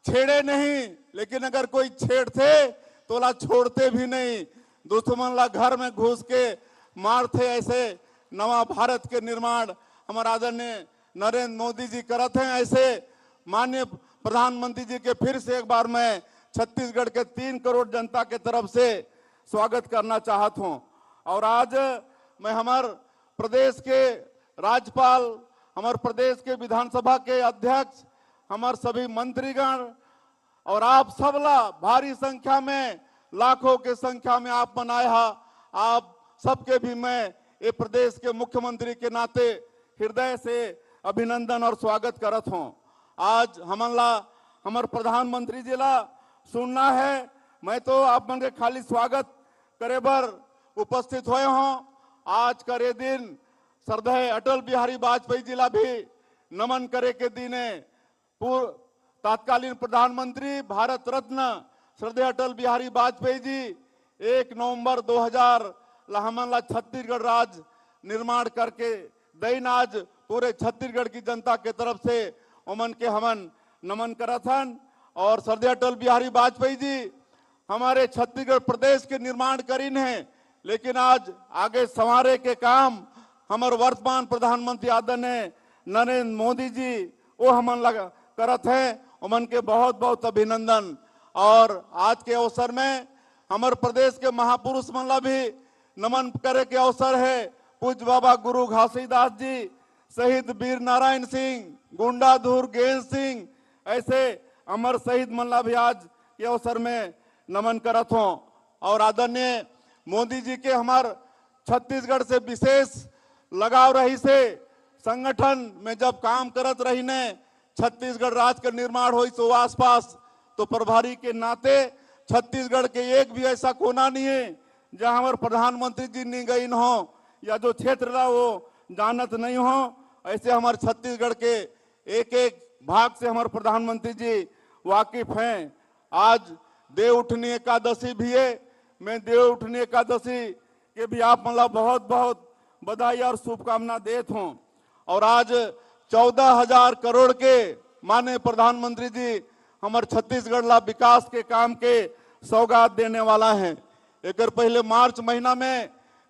छेड़े नहीं, लेकिन अगर कोई छेड़ते तो ला छोड़ते भी नहीं, दुश्मन ला घर में घुस के मारते। ऐसे नवा भारत के निर्माण हमारा आदरणीय नरेंद्र मोदी जी करत हैं। ऐसे माननीय प्रधानमंत्री जी के फिर से एक बार मैं छत्तीसगढ़ के 3 करोड़ जनता के तरफ से स्वागत करना चाहता हूं। और आज मैं हमारे प्रदेश के राज्यपाल, हमारे प्रदेश के विधानसभा के अध्यक्ष, हमारे सभी मंत्रीगण और आप सबला भारी संख्या में, लाखों के संख्या में आप बनाए हा, आप सबके भी मैं ये प्रदेश के मुख्यमंत्री के नाते हृदय से अभिनंदन और स्वागत करत हूं। आज हमला हमारे प्रधानमंत्री जी ला सुनना है, मैं तो आप मन के खाली स्वागत करे बर उपस्थित हुए हूं। आज करे दिन श्रद्धेय अटल बिहारी वाजपेयी जी ला भी नमन करे के दिन है। पूर्व तत्कालीन प्रधानमंत्री भारत रत्न श्रद्धेय अटल बिहारी वाजपेयी जी 1 नवंबर 2000 हमला छत्तीसगढ़ राज्य निर्माण करके दैन आज पूरे छत्तीसगढ़ की जनता के तरफ से उमन के हमन नमन करथन। और श्रद्धेय अटल बिहारी वाजपेयी जी हमारे छत्तीसगढ़ प्रदेश के निर्माण करीन है, लेकिन आज आगे संवारे के काम हमारे वर्तमान प्रधानमंत्री आदरणीय नरेंद्र मोदी जी वो हमन लगा करत हैं। उमन के बहुत बहुत अभिनंदन। और आज के अवसर में हमारे प्रदेश के महापुरुष मन ला भी नमन करे के अवसर है। पूज्य बाबा गुरु घासीदास जी, शहीद वीर नारायण सिंह, गुंडाधुर गेंद सिंह, ऐसे अमर शहीद मन ला भी आज के अवसर में नमन करत हो। और आदरणीय मोदी जी के हमार छत्तीसगढ़ से विशेष लगाव रही से, संगठन में जब काम करत रही ने, छत्तीसगढ़ राज्य का निर्माण हो सो आसपास, तो प्रभारी के नाते छत्तीसगढ़ के एक भी ऐसा कोना नहीं है जहां हमारे प्रधानमंत्री जी नहीं गई हो या जो क्षेत्र रहा वो जानत नहीं हो। ऐसे हमारे छत्तीसगढ़ के एक एक भाग से हमारे प्रधानमंत्री जी वाकिफ हैं। आज देव उठनी एकादशी भी है, मैं देव उठनी एकादशी के भी आप मतलब बहुत बहुत बधाई और शुभकामना देता हूं। और आज 14,000 करोड़ के माननीय प्रधानमंत्री जी हमारे छत्तीसगढ़ ला विकास के काम के सौगात देने वाला है। एक पहले मार्च महीना में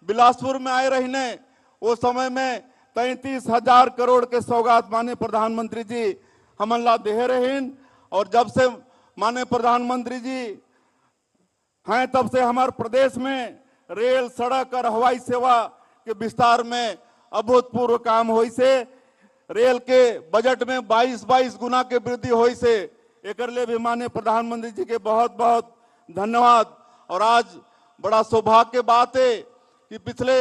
बिलासपुर में आए रहने, वो समय में 33,000 करोड़ के सौगात माननीय प्रधानमंत्री जी हमन ला दे रहे। और जब से माननीय प्रधानमंत्री जी हैं तब से हमारे प्रदेश में रेल, सड़क और हवाई सेवा के विस्तार में अभूतपूर्व काम हुई से। रेल के बजट में 22 गुना के वृद्धि हुई से, एक लिए भी माननीय प्रधानमंत्री जी के बहुत बहुत धन्यवाद। और आज बड़ा सौभाग्य की बात है कि पिछले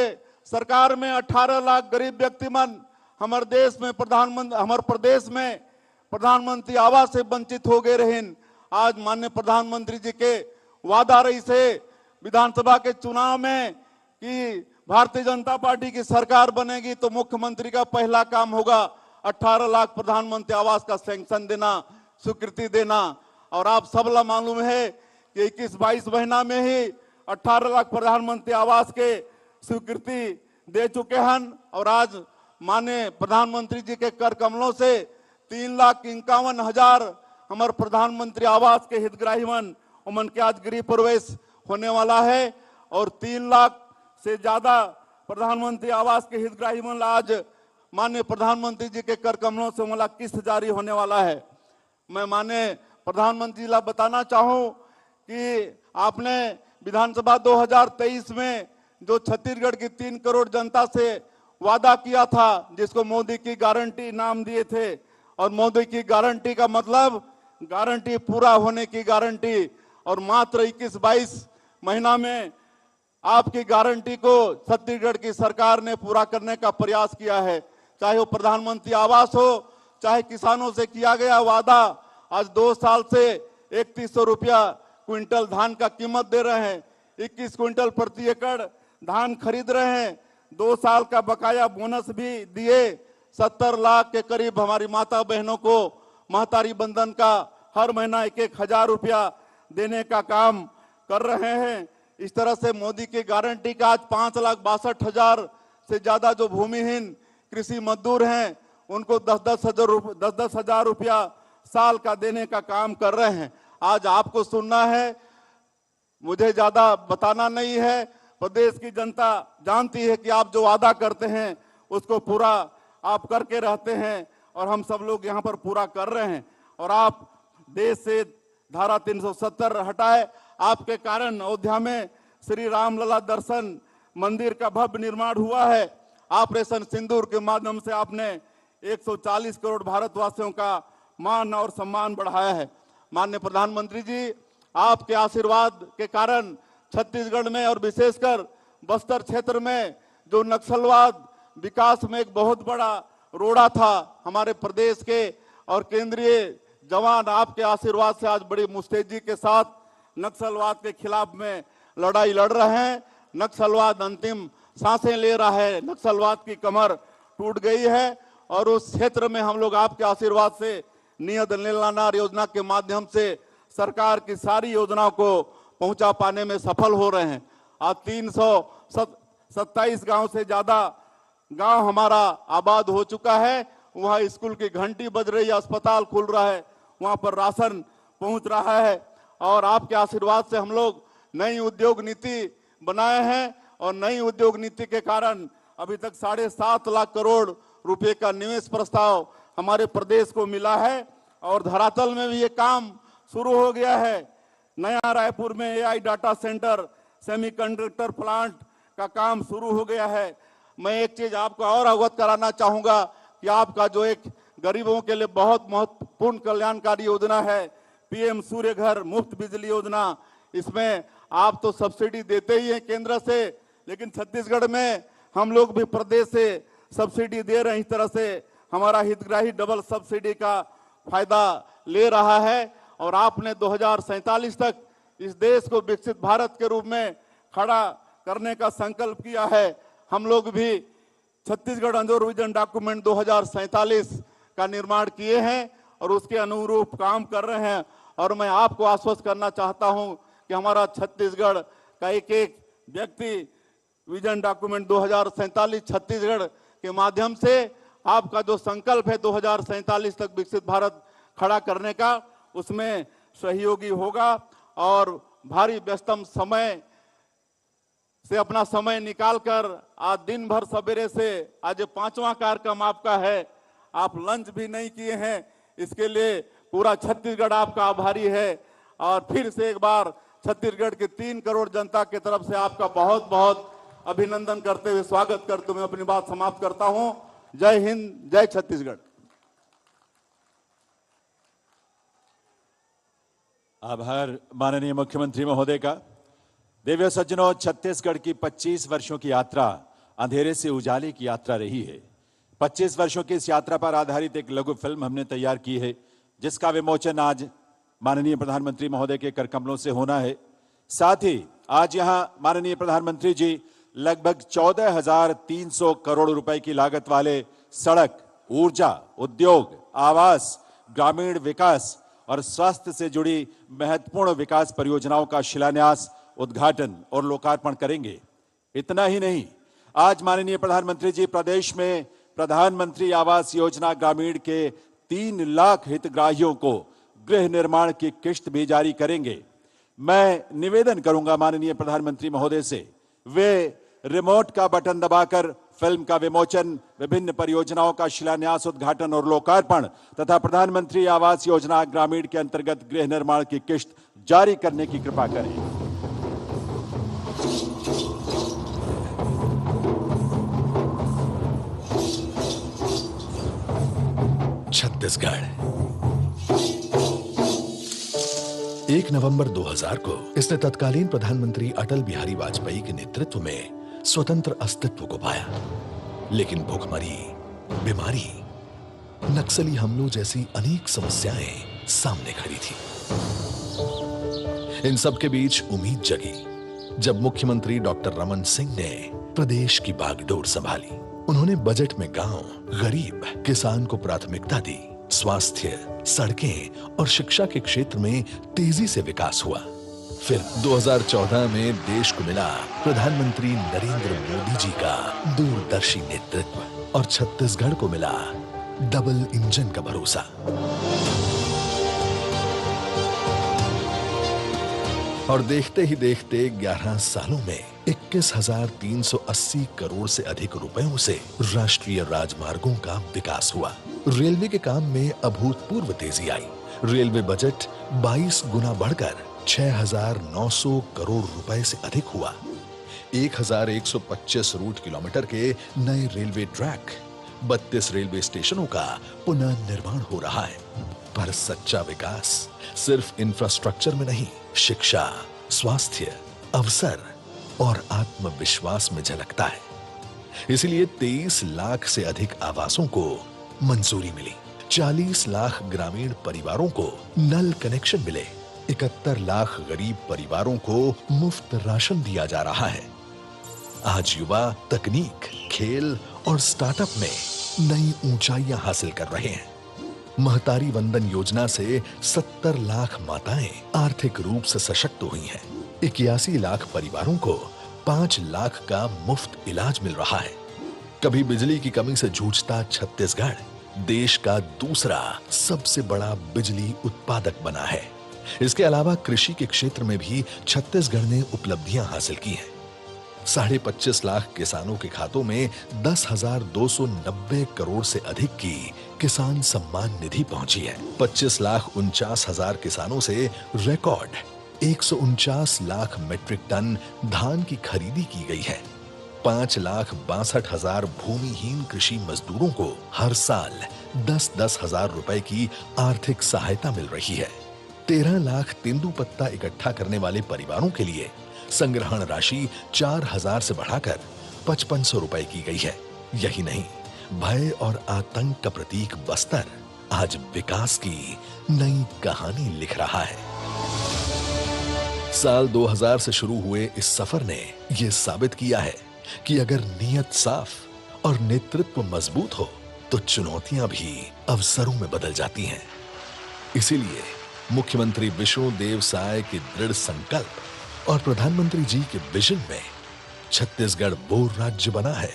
सरकार में 18 लाख गरीब व्यक्ति मन हमारे देश में हमारे प्रदेश में प्रधानमंत्री आवास से वंचित हो गए रहे। आज माननीय प्रधानमंत्री जी के वादा रही से विधानसभा के चुनाव में कि भारतीय जनता पार्टी की सरकार बनेगी तो मुख्यमंत्री का पहला काम होगा 18 लाख प्रधानमंत्री आवास का सैंक्शन देना, स्वीकृति देना। और आप सबला मालूम है कि 21-22 महीना में ही 18 लाख प्रधानमंत्री आवास के स्वीकृति दे चुके हैं। और आज माननीय प्रधानमंत्री जी के कर कमलों से 3,51,000 हमारे प्रधानमंत्री आवास के हितग्राही मन उमन के आज गृह प्रवेश होने वाला है। और 3 लाख से ज्यादा प्रधानमंत्री आवास के हितग्राही मन आज माननीय प्रधानमंत्री जी के कर कमलों से मला किस्त जारी होने वाला है। मैं माननीय प्रधानमंत्री ला बताना चाहूं कि आपने विधानसभा 2023 में जो छत्तीसगढ़ की 3 करोड़ जनता से वादा किया था, जिसको मोदी की गारंटी नाम दिए थे। और मोदी की गारंटी का मतलब गारंटी पूरा होने की गारंटी। और मात्र 21-22 महीना में आपकी गारंटी को छत्तीसगढ़ की सरकार ने पूरा करने का प्रयास किया है। चाहे वो प्रधानमंत्री आवास हो, चाहे किसानों से किया गया वादा। आज 2 साल से 3100 रुपया क्विंटल धान का कीमत दे रहे हैं, 21 क्विंटल प्रति एकड़ धान खरीद रहे हैं। 2 साल का बकाया बोनस भी दिए। 70 लाख के करीब हमारी माता बहनोनों को महतारी बंधन का हर महीना 1-1 हजार रुपया देने का काम कर रहे हैं। इस तरह से मोदी की गारंटी का आज 5,62,000 से ज्यादा जो भूमिहीन कृषि मजदूर हैं उनको 10-10 हजार रुपया साल का देने का काम कर रहे हैं। आज आपको सुनना है, मुझे ज्यादा बताना नहीं है। प्रदेश की जनता जानती है कि आप जो वादा करते हैं उसको पूरा आप करके रहते हैं और हम सब लोग यहाँ पर पूरा कर रहे हैं। और आप देश से धारा 370 हटाए, आपके कारण अयोध्या में श्री रामलला दर्शन मंदिर का भव्य निर्माण हुआ है। ऑपरेशन सिंदूर के माध्यम से आपने 140 करोड़ भारतवासियों का मान और सम्मान बढ़ाया है। माननीय प्रधानमंत्री जी, आपके आशीर्वाद के कारण छत्तीसगढ़ में और विशेषकर बस्तर क्षेत्र में जो नक्सलवाद विकास में एक बहुत बड़ा रोड़ा था, हमारे प्रदेश के और केंद्रीय जवान आपके आशीर्वाद से आज बड़ी मुस्तैदी के साथ नक्सलवाद के खिलाफ में लड़ाई लड़ रहे हैं। नक्सलवाद अंतिम सांसें ले रहा है, नक्सलवाद की कमर टूट गई है और उस क्षेत्र में हम लोग आपके आशीर्वाद से नियत नीलानार योजना के माध्यम से सरकार की सारी योजनाओं को पहुंचा पाने में सफल हो रहे हैं। आज 327 गांव से ज्यादा गांव हमारा आबाद हो चुका है। वहाँ स्कूल की घंटी बज रही है, अस्पताल खुल रहा है, वहाँ पर राशन पहुंच रहा है। और आपके आशीर्वाद से हम लोग नई उद्योग नीति बनाए हैं और नई उद्योग नीति के कारण अभी तक 7.5 लाख करोड़ रुपए का निवेश प्रस्ताव हमारे प्रदेश को मिला है और धरातल में भी ये काम शुरू हो गया है। नया रायपुर में AI data centre, semiconductor plant का काम शुरू हो गया है। मैं एक चीज आपको और अवगत कराना चाहूंगा कि आपका जो एक गरीबों के लिए बहुत महत्वपूर्ण कल्याणकारी योजना है, PM सूर्य घर मुफ्त बिजली योजना, इसमें आप तो सब्सिडी देते ही हैं केंद्र से, लेकिन छत्तीसगढ़ में हम लोग भी प्रदेश से सब्सिडी दे रहे हैं। इस तरह से हमारा हितग्राही डबल सब्सिडी का फायदा ले रहा है और आपने 2047 तक इस देश को विकसित भारत के रूप में खड़ा करने का संकल्प किया है। हम लोग भी छत्तीसगढ़ अंजोर विजन डॉक्यूमेंट 2047 का निर्माण किए हैं और उसके अनुरूप काम कर रहे हैं। और मैं आपको आश्वस्त करना चाहता हूं कि हमारा छत्तीसगढ़ का एक एक व्यक्ति विजन डॉक्यूमेंट 2047 छत्तीसगढ़ के माध्यम से आपका जो संकल्प है 2047 तक विकसित भारत खड़ा करने का, उसमें सहयोगी होगा और भारी व्यस्तम समय से अपना समय निकालकर आज दिन भर सवेरे से आज 5वां कार्यक्रम आपका है, आप लंच भी नहीं किए हैं, इसके लिए पूरा छत्तीसगढ़ आपका आभारी है। और फिर से एक बार छत्तीसगढ़ की 3 करोड़ जनता की तरफ से आपका बहुत बहुत अभिनंदन करते हुए स्वागत करते हुए अपनी बात समाप्त करता हूं। जय हिंद, जय छत्तीसगढ़।
आभार माननीय मुख्यमंत्री महोदय का। देव्य सज्जनों, छत्तीसगढ़ की 25 वर्षों की यात्रा अंधेरे से उजाले की यात्रा रही है। 25 वर्षों की इस यात्रा पर आधारित एक लघु फिल्म हमने तैयार की है, जिसका विमोचन आज माननीय प्रधानमंत्री महोदय के कर कमलों से होना है। साथ ही आज यहां माननीय प्रधानमंत्री जी लगभग 14,300 करोड़ रुपए की लागत वाले सड़क, ऊर्जा, उद्योग, आवास, ग्रामीण विकास और स्वास्थ्य से जुड़ी महत्वपूर्ण विकास परियोजनाओं का शिलान्यास, उद्घाटन और लोकार्पण करेंगे। इतना ही नहीं, आज माननीय प्रधानमंत्री जी प्रदेश में प्रधानमंत्री आवास योजना ग्रामीण के 3 लाख हितग्राहियों को गृह निर्माण की किश्त भी जारी करेंगे। मैं निवेदन करूंगा माननीय प्रधानमंत्री महोदय से, वे रिमोट का बटन दबाकर फिल्म का विमोचन, विभिन्न परियोजनाओं का शिलान्यास, उद्घाटन और लोकार्पण तथा प्रधानमंत्री आवास योजना ग्रामीण के अंतर्गत गृह निर्माण की किश्त जारी करने की कृपा करें।
छत्तीसगढ़। 1 नवंबर 2000 को इसने तत्कालीन प्रधानमंत्री अटल बिहारी वाजपेयी के नेतृत्व में स्वतंत्र अस्तित्व को पाया, लेकिन भूखमरी, बीमारी, नक्सली हमलों जैसी अनेक समस्याएं सामने खड़ी थी। इन सब के बीच उम्मीद जगी जब मुख्यमंत्री डॉक्टर रमन सिंह ने प्रदेश की बागडोर संभाली। उन्होंने बजट में गांव, गरीब, किसान को प्राथमिकता दी। स्वास्थ्य, सड़कें और शिक्षा के क्षेत्र में तेजी से विकास हुआ। फिर 2014 में देश को मिला प्रधानमंत्री नरेंद्र मोदी जी का दूरदर्शी नेतृत्व और छत्तीसगढ़ को मिला डबल इंजन का भरोसा। और देखते ही देखते 11 सालों में 21,380 करोड़ से अधिक रुपयों से राष्ट्रीय राजमार्गों का विकास हुआ। रेलवे के काम में अभूतपूर्व तेजी आई। रेलवे बजट 22 गुना बढ़कर 6,900 करोड़ रुपए से अधिक हुआ। 1,125 रूट किलोमीटर के नए रेलवे ट्रैक, 32 रेलवे स्टेशनों का पुनः निर्माण हो रहा है। पर सच्चा विकास सिर्फ इंफ्रास्ट्रक्चर में नहीं, शिक्षा, स्वास्थ्य, अवसर और आत्मविश्वास में झलकता है। इसलिए 23 लाख से अधिक आवासों को मंजूरी मिली। 40 लाख ग्रामीण परिवारों को नल कनेक्शन मिले। 71 लाख गरीब परिवारों को मुफ्त राशन दिया जा रहा है। आज युवा तकनीक, खेल और स्टार्टअप में नई ऊंचाइयां हासिल कर रहे हैं। महतारी वंदन योजना से 70 लाख माताएं आर्थिक रूप से सशक्त हुई हैं। 81 लाख परिवारों को 5 लाख का मुफ्त इलाज मिल रहा है। कभी बिजली की कमी से जूझता छत्तीसगढ़ देश का दूसरा सबसे बड़ा बिजली उत्पादक बना है। इसके अलावा कृषि के क्षेत्र में भी छत्तीसगढ़ ने उपलब्धियां हासिल की हैं। 25.5 लाख किसानों के खातों में 10,290 करोड़ से अधिक की किसान सम्मान निधि पहुंची है। 25,49,000 किसानों से रिकॉर्ड 149 लाख मीट्रिक टन धान की खरीदी की गई है। 5,62,000 भूमिहीन कृषि मजदूरों को हर साल 10-10 हजार रुपए की आर्थिक सहायता मिल रही है। 13 लाख तेंदुपत्ता इकट्ठा करने वाले परिवारों के लिए संग्रहण राशि 4,000 से बढ़ाकर 5,500 रुपए की गई है। यही नहीं, भय और आतंक का प्रतीक बस्तर आज विकास की नई कहानी लिख रहा है। साल 2000 से शुरू हुए इस सफर ने यह साबित किया है कि अगर नीयत साफ और नेतृत्व मजबूत हो तो चुनौतियां भी अवसरों में बदल जाती हैं। इसीलिए मुख्यमंत्री विष्णुदेव साय के दृढ़ संकल्प और प्रधानमंत्री जी के विजन में छत्तीसगढ़ वो राज्य बना है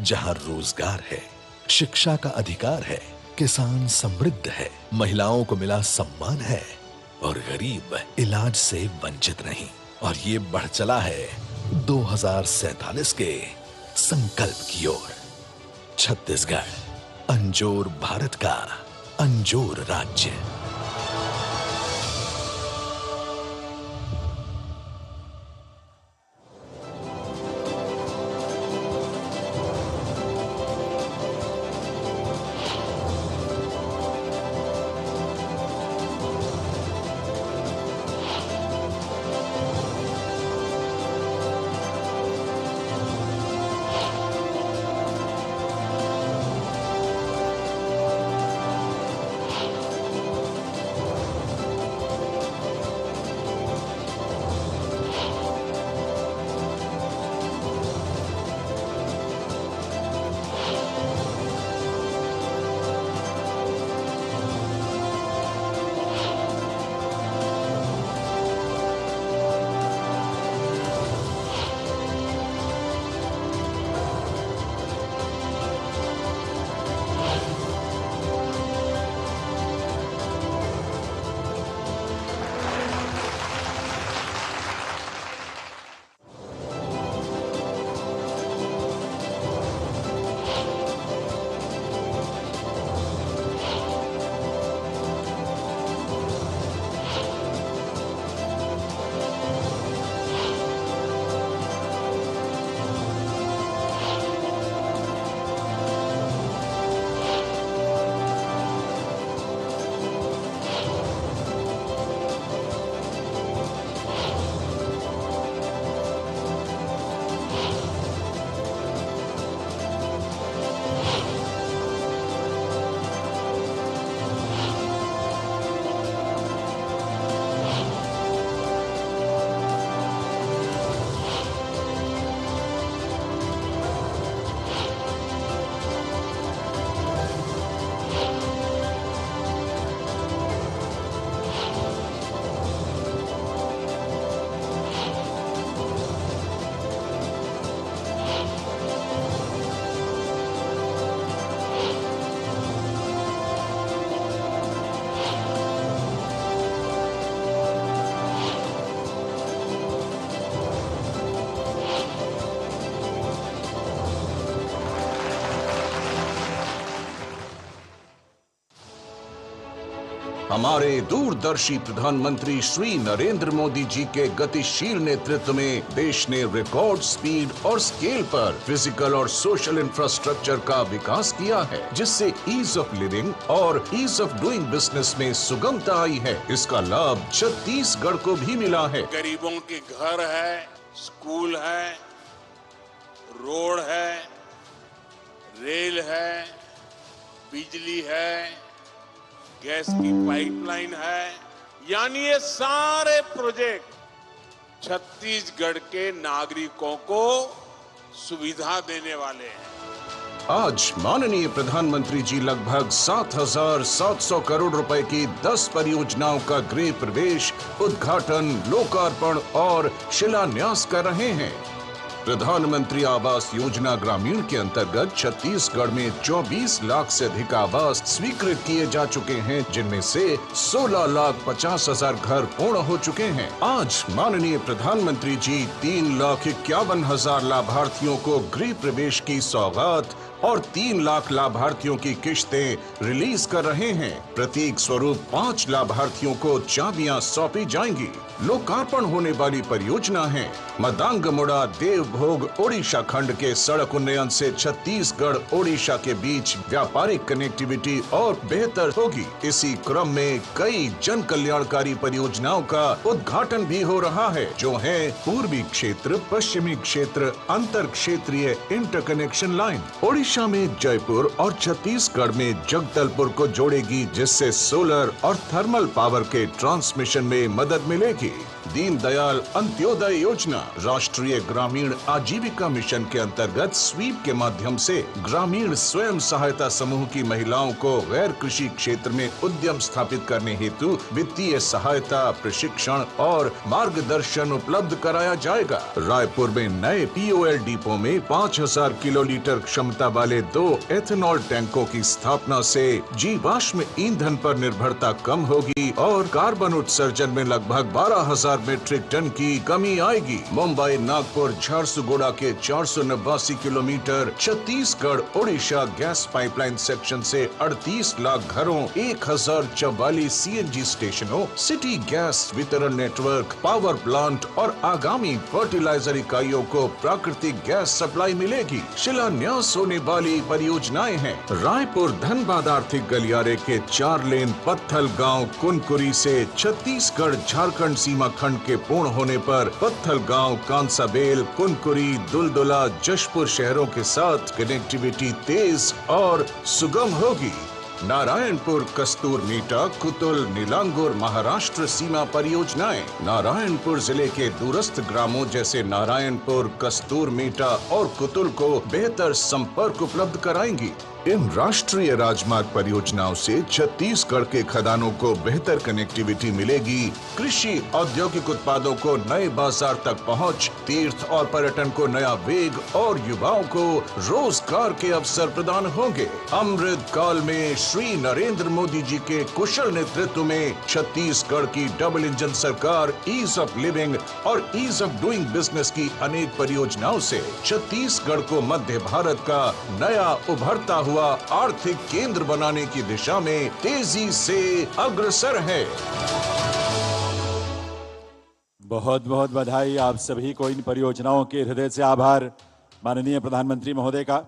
जहां रोजगार है, शिक्षा का अधिकार है, किसान समृद्ध है, महिलाओं को मिला सम्मान है और गरीब इलाज से वंचित नहीं। और ये बढ़ चला है 2047 के संकल्प की ओर। छत्तीसगढ़ अंजोर भारत का अंजोर राज्य।
हमारे दूरदर्शी प्रधानमंत्री श्री नरेंद्र मोदी जी के गतिशील नेतृत्व में देश ने रिकॉर्ड स्पीड और स्केल पर फिजिकल और सोशल इंफ्रास्ट्रक्चर का विकास किया है, जिससे ईज ऑफ लिविंग और ईज ऑफ डूइंग बिजनेस में सुगमता आई है। इसका लाभ छत्तीसगढ़ को भी मिला है।
गरीबों के घर है, स्कूल है, रोड है, रेल है, बिजली है, गैस की पाइपलाइन है, यानी ये सारे प्रोजेक्ट छत्तीसगढ़ के नागरिकों को सुविधा देने वाले हैं।
आज माननीय प्रधानमंत्री जी लगभग 7,700 करोड़ रुपए की 10 परियोजनाओं का गृह प्रवेश, उद्घाटन, लोकार्पण और शिलान्यास कर रहे हैं। प्रधानमंत्री आवास योजना ग्रामीण के अंतर्गत छत्तीसगढ़ में 24 लाख से अधिक आवास स्वीकृत किए जा चुके हैं, जिनमें से 16,50,000 घर पूर्ण हो चुके हैं। आज माननीय प्रधानमंत्री जी 3,51,000 लाभार्थियों को गृह प्रवेश की सौगात और 3 लाख लाभार्थियों की किश्तें रिलीज कर रहे हैं। प्रतीक स्वरूप 5 लाभार्थियों को चाबियां सौंपी जाएंगी। लोकार्पण होने वाली परियोजना है मदांगमुड़ा देवभोग ओडिशा खंड के सड़क उन्नयन से छत्तीसगढ़ ओडिशा के बीच व्यापारिक कनेक्टिविटी और बेहतर होगी। इसी क्रम में कई जन कल्याणकारी परियोजनाओं का उद्घाटन भी हो रहा है, जो है पूर्वी क्षेत्र, पश्चिमी क्षेत्र, अंतर क्षेत्रीय इंटरकनेक्शन लाइन। ओडिशा में जयपुर और छत्तीसगढ़ में जगदलपुर को जोड़ेगी, जिससे सोलर और थर्मल पावर के ट्रांसमिशन में मदद मिलेगी। दीनदयाल अंत्योदय योजना राष्ट्रीय ग्रामीण आजीविका मिशन के अंतर्गत स्वीप के माध्यम से ग्रामीण स्वयं सहायता समूह की महिलाओं को गैर कृषि क्षेत्र में उद्यम स्थापित करने हेतु वित्तीय सहायता, प्रशिक्षण और मार्गदर्शन उपलब्ध कराया जाएगा। रायपुर में नए POL डिपो में 5,000 किलोलीटर क्षमता वाले 2 एथेनॉल टैंकों की स्थापना से जीवाश्म ईंधन पर निर्भरता कम होगी और कार्बन उत्सर्जन में लगभग 12,000 मीट्रिक टन की कमी आएगी। मुंबई नागपुर झारसुगुड़ा के 489 kilometre Chhattisgarh Odisha gas pipeline section से 38 लाख घरों, 1,044 CNG स्टेशनों, सिटी गैस वितरण नेटवर्क, पावर प्लांट और आगामी फर्टिलाइजर इकाइयों को प्राकृतिक गैस सप्लाई मिलेगी। शिलान्यास होने वाली परियोजनाएं हैं रायपुर धनबाद आर्थिक गलियारे के 4 लेन पत्थल गांव कुनकुरी से छत्तीसगढ़ झारखंड सीमा खंड के पूर्ण होने पर पत्थल गांव, कांसाबेल, कुनकुरी, दुलदुला, जशपुर शहरों के साथ कनेक्टिविटी तेज और सुगम होगी। नारायणपुर, कस्तूर मीटा, कुतुल, नीलांगुर महाराष्ट्र सीमा परियोजनाएं नारायणपुर जिले के दूरस्थ ग्रामों जैसे नारायणपुर, कस्तूर मीटा और कुतुल को बेहतर संपर्क उपलब्ध कराएंगी। इन राष्ट्रीय राजमार्ग परियोजनाओं से छत्तीसगढ़ के खदानों को बेहतर कनेक्टिविटी मिलेगी, कृषि औद्योगिक उत्पादों को नए बाजार तक पहुंच, तीर्थ और पर्यटन को नया वेग और युवाओं को रोजगार के अवसर प्रदान होंगे। अमृत काल में श्री नरेंद्र मोदी जी के कुशल नेतृत्व में छत्तीसगढ़ की डबल इंजन सरकार ईज ऑफ लिविंग और ईज ऑफ डूइंग बिजनेस की अनेक परियोजनाओं से छत्तीसगढ़ को मध्य भारत का नया उभरता हुआ आर्थिक केंद्र बनाने की दिशा में तेजी से अग्रसर है।
बहुत बहुत बधाई आप सभी को इन परियोजनाओं के हृदय से आभार माननीय प्रधानमंत्री महोदय का।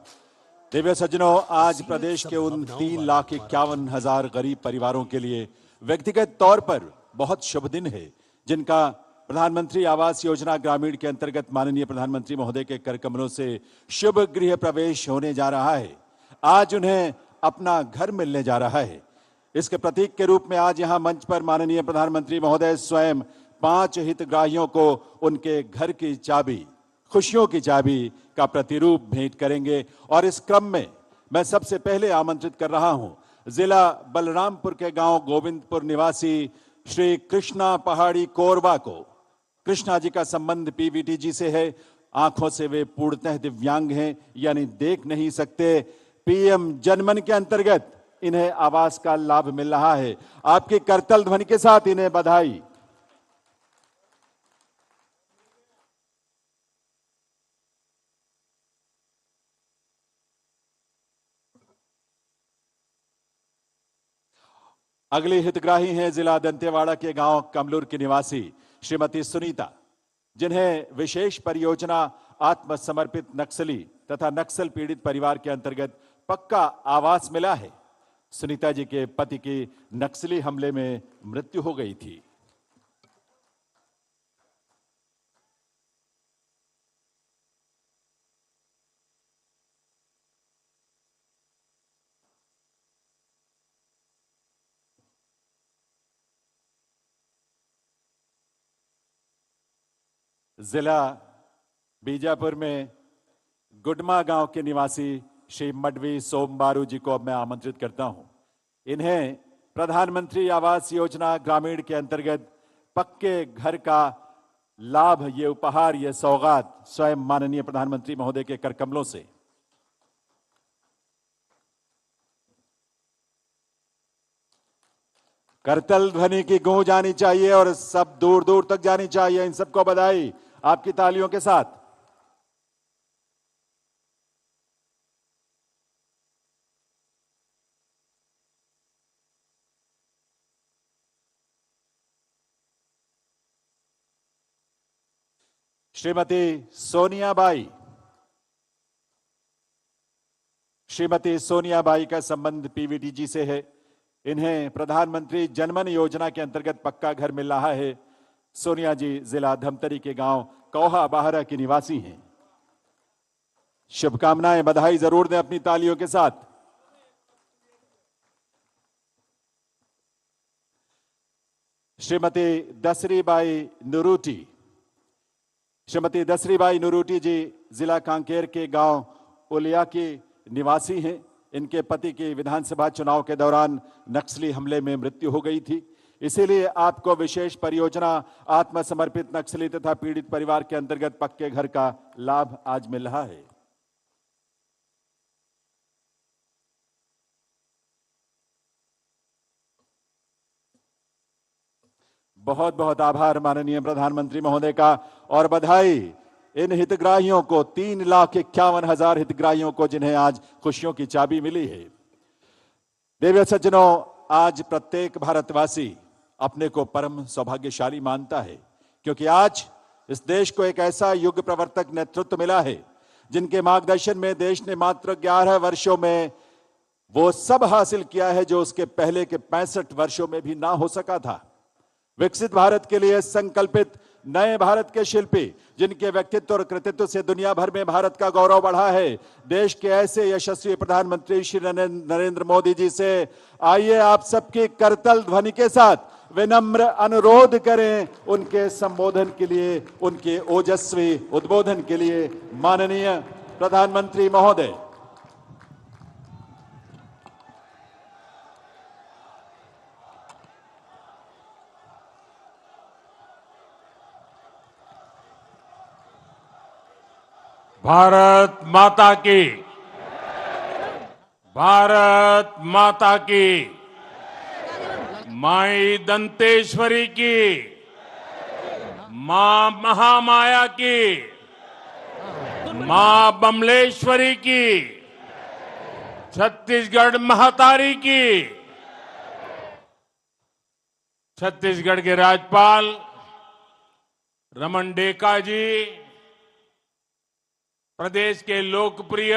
दिव्य सज्जनों, आज प्रदेश के उन 3,51,000 गरीब परिवारों के लिए व्यक्तिगत तौर पर बहुत शुभ दिन है, जिनका प्रधानमंत्री आवास योजना ग्रामीण के अंतर्गत माननीय प्रधानमंत्री महोदय के कर कमलों से शुभ गृह प्रवेश होने जा रहा है। आज उन्हें अपना घर मिलने जा रहा है। इसके प्रतीक के रूप में आज यहां मंच पर माननीय प्रधानमंत्री महोदय स्वयं 5 हितग्राहियों को उनके घर की चाबी, खुशियों की चाबी का प्रतिरूप भेंट करेंगे। और इस क्रम में मैं सबसे पहले आमंत्रित कर रहा हूं जिला बलरामपुर के गांव गोविंदपुर निवासी श्री कृष्णा पहाड़ी कोरबा को। कृष्णा जी का संबंध PVT जी से है। आंखों से वे पूर्णतः दिव्यांग हैं, यानी देख नहीं सकते। PM जनमन के अंतर्गत इन्हें आवास का लाभ मिल रहा है। आपकी करतल ध्वनि के साथ इन्हें बधाई। अगली हितग्राही हैं जिला दंतेवाड़ा के गांव कमलूर की निवासी श्रीमती सुनीता, जिन्हें विशेष परियोजना आत्मसमर्पित नक्सली तथा नक्सल पीड़ित परिवार के अंतर्गत पक्का आवास मिला है। सुनीता जी के पति की नक्सली हमले में मृत्यु हो गई थी। जिला बीजापुर में गुडमा गांव के निवासी श्री मडवी सोमबारू जी को अब मैं आमंत्रित करता हूं। इन्हें प्रधानमंत्री आवास योजना ग्रामीण के अंतर्गत पक्के घर का लाभ, ये उपहार, ये सौगात स्वयं माननीय प्रधानमंत्री महोदय के कर कमलों से। करतल ध्वनि की गूंज आनी चाहिए और सब दूर दूर तक जानी चाहिए। इन सबको बधाई आपकी तालियों के साथ। श्रीमती सोनियाबाई का संबंध पीवीटी से है। इन्हें प्रधानमंत्री जनमन योजना के अंतर्गत पक्का घर मिल रहा है। सोनिया जी जिला धमतरी के गांव कौहा बाहरा की निवासी हैं। शुभकामनाएं, बधाई जरूर दें अपनी तालियों के साथ। श्रीमती दसरीबाई नुरूटी जी जिला कांकेर के गांव उलिया की निवासी हैं। इनके पति की विधानसभा चुनाव के दौरान नक्सली हमले में मृत्यु हो गई थी, इसीलिए आपको विशेष परियोजना आत्मसमर्पित नक्सली तथा पीड़ित परिवार के अंतर्गत पक्के घर का लाभ आज मिल रहा है। बहुत बहुत आभार माननीय प्रधानमंत्री महोदय का और बधाई इन हितग्राहियों को, 3,51,000 हितग्राहियों को जिन्हें आज खुशियों की चाबी मिली है। देवी सज्जनों, आज प्रत्येक भारतवासी अपने को परम सौभाग्यशाली मानता है, क्योंकि आज इस देश को एक ऐसा युग प्रवर्तक नेतृत्व मिला है जिनके मार्गदर्शन में देश ने मात्र 11 वर्षों में वो सब हासिल किया है जो उसके पहले के 65 वर्षों में भी ना हो सका था। विकसित भारत के लिए संकल्पित नए भारत के शिल्पी, जिनके व्यक्तित्व और कृतित्व से दुनिया भर में भारत का गौरव बढ़ा है, देश के ऐसे यशस्वी प्रधानमंत्री श्री नरेंद्र मोदी जी से आइए आप सबकी करतल ध्वनि के साथ विनम्र अनुरोध करें उनके संबोधन के लिए, उनके ओजस्वी उद्बोधन के लिए। माननीय प्रधानमंत्री महोदय।
भारत माता की, भारत माता की, माई दंतेश्वरी की, मां महामाया की, मां बमलेश्वरी की, छत्तीसगढ़ महतारी की। छत्तीसगढ़ के राज्यपाल रमन डेका जी, प्रदेश के लोकप्रिय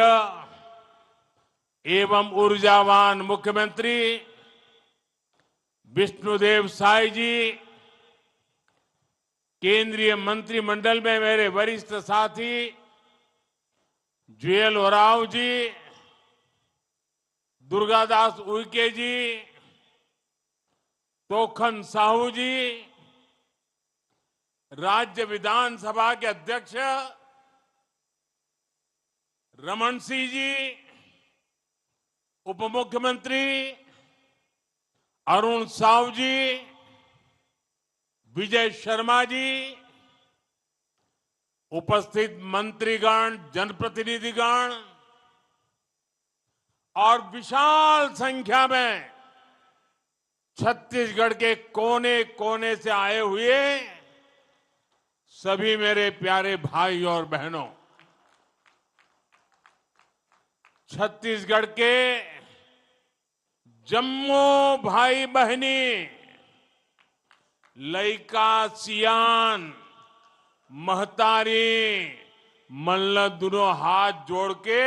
एवं ऊर्जावान मुख्यमंत्री विष्णुदेव साय जी, केंद्रीय मंत्रिमंडल में मेरे वरिष्ठ साथी जुएल ओराव जी, दुर्गादास उइके जी, तोखन साहू जी, राज्य विधानसभा के अध्यक्ष रमन सिंह जी, उप मुख्यमंत्री अरुण साव जी, विजय शर्मा जी, उपस्थित मंत्रीगण, जनप्रतिनिधिगण और विशाल संख्या में छत्तीसगढ़ के कोने कोने से आए हुए सभी मेरे प्यारे भाई और बहनों, छत्तीसगढ़ के जम्मू भाई बहनी लइका सियान महतारी मल्ल दोनों हाथ जोड़ के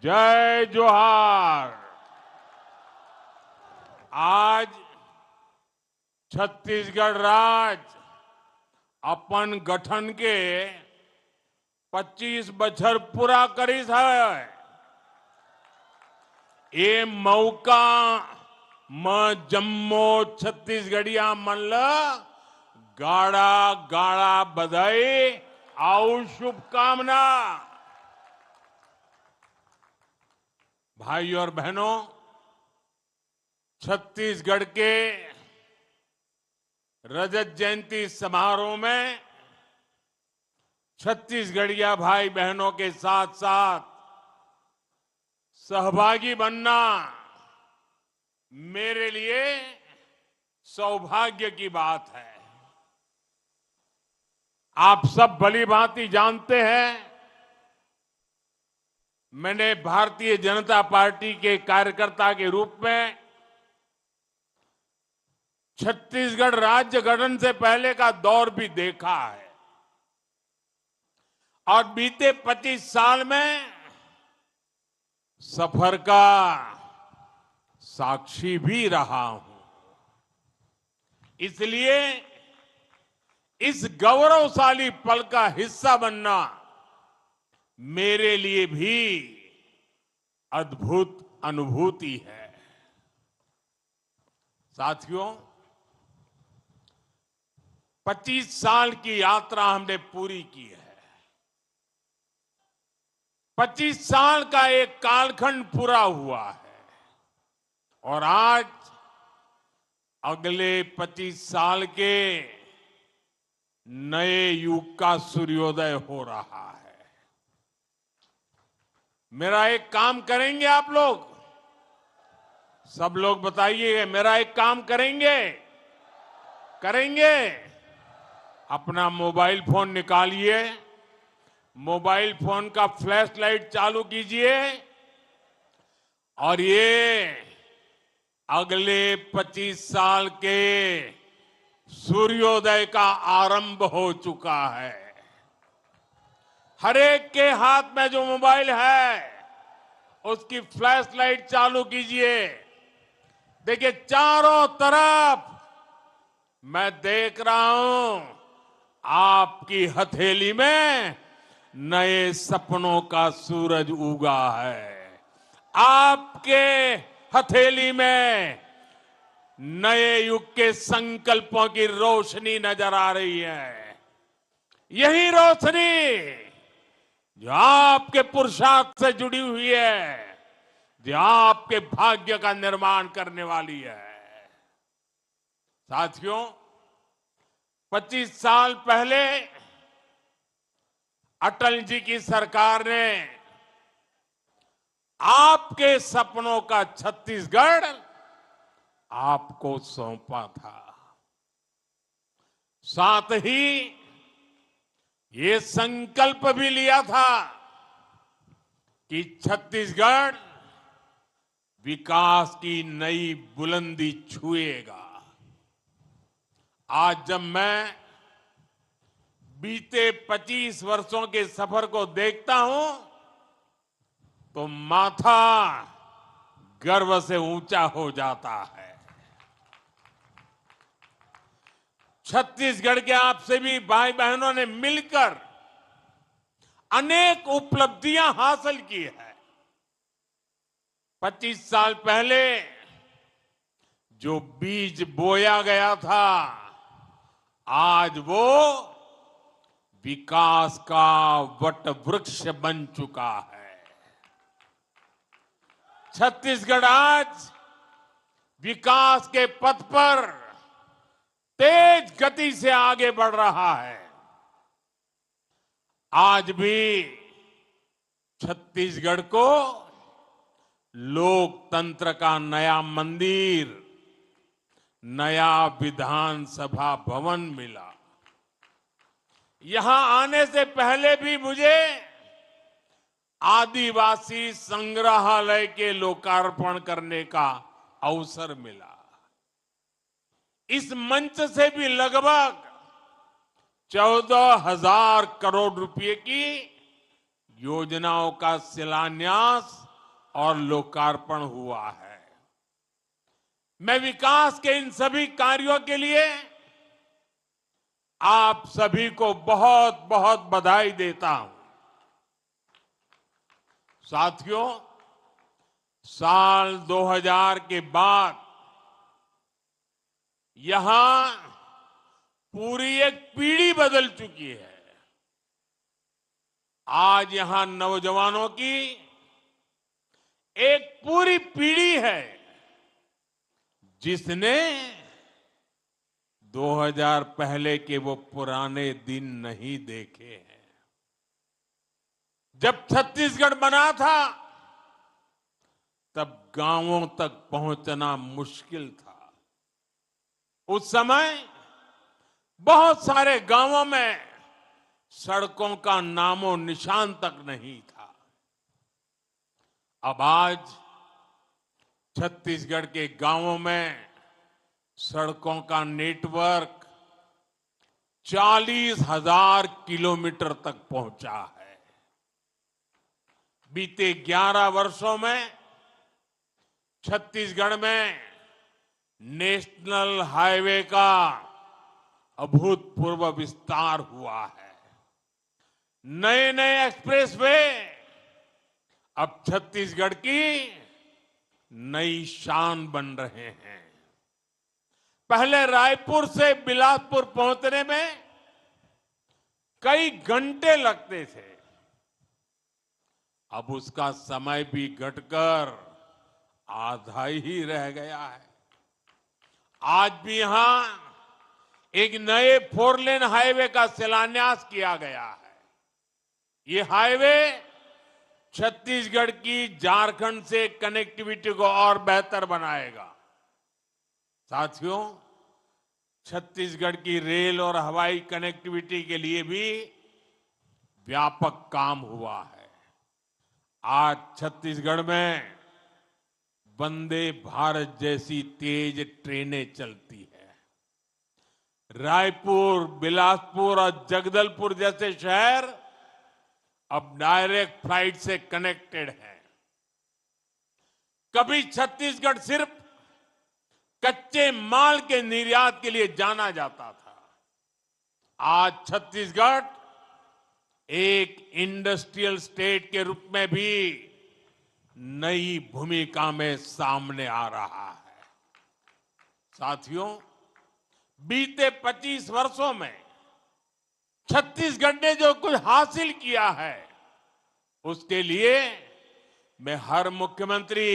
जय जोहार। आज छत्तीसगढ़ राज्य अपन गठन के 25 बछर पूरा करीस है। ये मौका म जम्मू छत्तीसगढ़िया मन ल गाड़ा गाड़ा बधाई और शुभकामना। भाइयों और बहनों, छत्तीसगढ़ के रजत जयंती समारोह में छत्तीसगढ़िया भाई बहनों के साथ साथ सहभागी बनना मेरे लिए सौभाग्य की बात है। आप सब भली भांति जानते हैं, मैंने भारतीय जनता पार्टी के कार्यकर्ता के रूप में छत्तीसगढ़ राज्य गठन से पहले का दौर भी देखा है और बीते 25 साल में सफर का साक्षी भी रहा हूं। इसलिए इस गौरवशाली पल का हिस्सा बनना मेरे लिए भी अद्भुत अनुभूति है। साथियों, 25 साल की यात्रा हमने पूरी की है। 25 साल का एक कालखंड पूरा हुआ है और आज अगले 25 साल के नए युग का सूर्योदय हो रहा है। मेरा एक काम करेंगे आप लोग, सब लोग बताइए, मेरा एक काम करेंगे? अपना मोबाइल फोन निकालिए, मोबाइल फोन का फ्लैश लाइट चालू कीजिए और ये अगले 25 साल के सूर्योदय का आरंभ हो चुका है। हर एक के हाथ में जो मोबाइल है उसकी फ्लैश लाइट चालू कीजिए। देखिए, चारों तरफ मैं देख रहा हूं आपकी हथेली में नए सपनों का सूरज उगा है। आपके हथेली में नए युग के संकल्पों की रोशनी नजर आ रही है। यही रोशनी जो आपके पुरुषार्थ से जुड़ी हुई है, जो आपके भाग्य का निर्माण करने वाली है। साथियों, 25 साल पहले अटल जी की सरकार ने आपके सपनों का छत्तीसगढ़ आपको सौंपा था। साथ ही ये संकल्प भी लिया था कि छत्तीसगढ़ विकास की नई बुलंदी छुएगा। आज जब मैं बीते 25 वर्षों के सफर को देखता हूं तो माथा गर्व से ऊंचा हो जाता है। छत्तीसगढ़ के आपसे भी भाई बहनों ने मिलकर अनेक उपलब्धियां हासिल की है। 25 साल पहले जो बीज बोया गया था, आज वो विकास का वट वृक्ष बन चुका है। छत्तीसगढ़ आज विकास के पथ पर तेज गति से आगे बढ़ रहा है। आज भी छत्तीसगढ़ को लोकतंत्र का नया मंदिर, नया विधानसभा भवन मिला। यहां आने से पहले भी मुझे आदिवासी संग्रहालय के लोकार्पण करने का अवसर मिला। इस मंच से भी लगभग 14,000 करोड़ रुपए की योजनाओं का शिलान्यास और लोकार्पण हुआ है। मैं विकास के इन सभी कार्यों के लिए आप सभी को बहुत बहुत बधाई देता हूं। साथियों, साल 2000 के बाद यहां पूरी एक पीढ़ी बदल चुकी है। आज यहां नौजवानों की एक पूरी पीढ़ी है जिसने 2000 पहले के वो पुराने दिन नहीं देखे हैं। जब छत्तीसगढ़ बना था तब गांवों तक पहुंचना मुश्किल था। उस समय बहुत सारे गांवों में सड़कों का नामो निशान तक नहीं था। अब आज छत्तीसगढ़ के गांवों में सड़कों का नेटवर्क 40,000 किलोमीटर तक पहुंचा है। बीते 11 वर्षों में छत्तीसगढ़ में नेशनल हाईवे का अभूतपूर्व विस्तार हुआ है। नए नए एक्सप्रेसवे अब छत्तीसगढ़ की नई शान बन रहे हैं। पहले रायपुर से बिलासपुर पहुंचने में कई घंटे लगते थे। अब उसका समय भी घटकर आधा ही रह गया है। आज भी यहां एक नए 4 लेन हाईवे का शिलान्यास किया गया है। ये हाईवे छत्तीसगढ़ की झारखंड से कनेक्टिविटी को और बेहतर बनाएगा। साथियों, छत्तीसगढ़ की रेल और हवाई कनेक्टिविटी के लिए भी व्यापक काम हुआ है। आज छत्तीसगढ़ में वंदे भारत जैसी तेज ट्रेनें चलती है। रायपुर, बिलासपुर और जगदलपुर जैसे शहर अब डायरेक्ट फ्लाइट से कनेक्टेड है। कभी छत्तीसगढ़ सिर्फ कच्चे माल के निर्यात के लिए जाना जाता था। आज छत्तीसगढ़ एक इंडस्ट्रियल स्टेट के रूप में भी नई भूमिका में सामने आ रहा है। साथियों, बीते 25 वर्षों में छत्तीसगढ़ ने जो कुछ हासिल किया है उसके लिए मैं हर मुख्यमंत्री,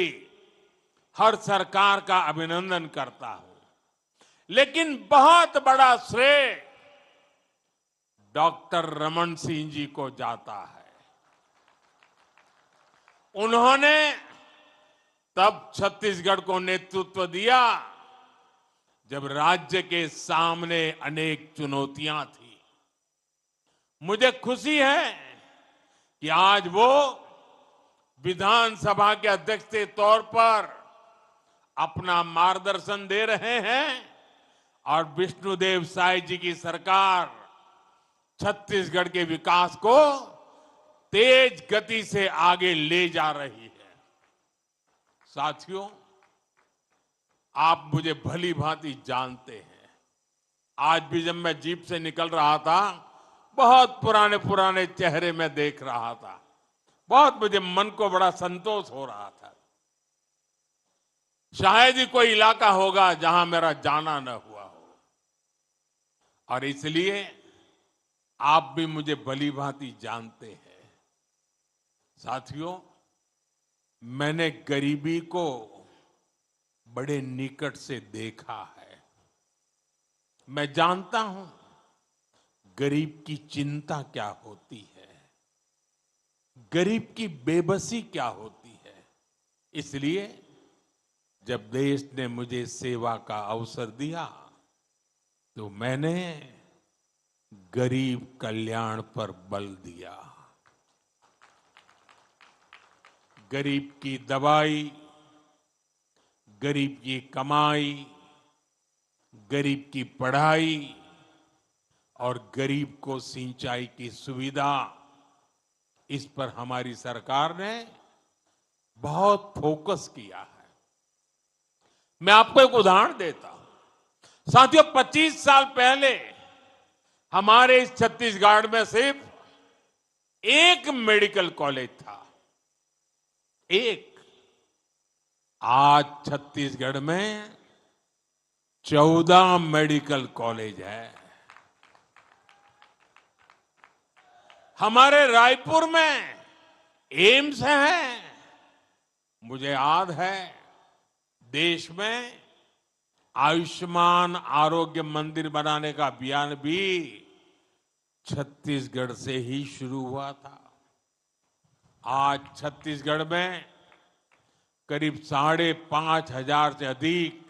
हर सरकार का अभिनंदन करता हूं। लेकिन बहुत बड़ा श्रेय डॉक्टर रमन सिंह जी को जाता है। उन्होंने तब छत्तीसगढ़ को नेतृत्व दिया जब राज्य के सामने अनेक चुनौतियां थी। मुझे खुशी है कि आज वो विधानसभा के अध्यक्ष के तौर पर अपना मार्गदर्शन दे रहे हैं और विष्णुदेव साय जी की सरकार छत्तीसगढ़ के विकास को तेज गति से आगे ले जा रही है। साथियों, आप मुझे भली भांति जानते हैं। आज भी जब मैं जीप से निकल रहा था, बहुत पुराने पुराने चेहरे में देख रहा था। बहुत मुझे मन को बड़ा संतोष हो रहा था। शायद ही कोई इलाका होगा जहां मेरा जाना न हुआ हो, और इसलिए आप भी मुझे भली भांति जानते हैं। साथियों, मैंने गरीबी को बड़े निकट से देखा है। मैं जानता हूं गरीब की चिंता क्या होती है, गरीब की बेबसी क्या होती है। इसलिए जब देश ने मुझे सेवा का अवसर दिया तो मैंने गरीब कल्याण पर बल दिया। गरीब की दवाई, गरीब की कमाई, गरीब की पढ़ाई और गरीब को सिंचाई की सुविधा, इस पर हमारी सरकार ने बहुत फोकस किया है। मैं आपको एक उदाहरण देता हूं। साथियों, 25 साल पहले हमारे इस छत्तीसगढ़ में सिर्फ एक मेडिकल कॉलेज था, एक। आज छत्तीसगढ़ में 14 मेडिकल कॉलेज है। हमारे रायपुर में एम्स है। मुझे याद है, देश में आयुष्मान आरोग्य मंदिर बनाने का अभियान भी छत्तीसगढ़ से ही शुरू हुआ था। आज छत्तीसगढ़ में करीब 5,500 से अधिक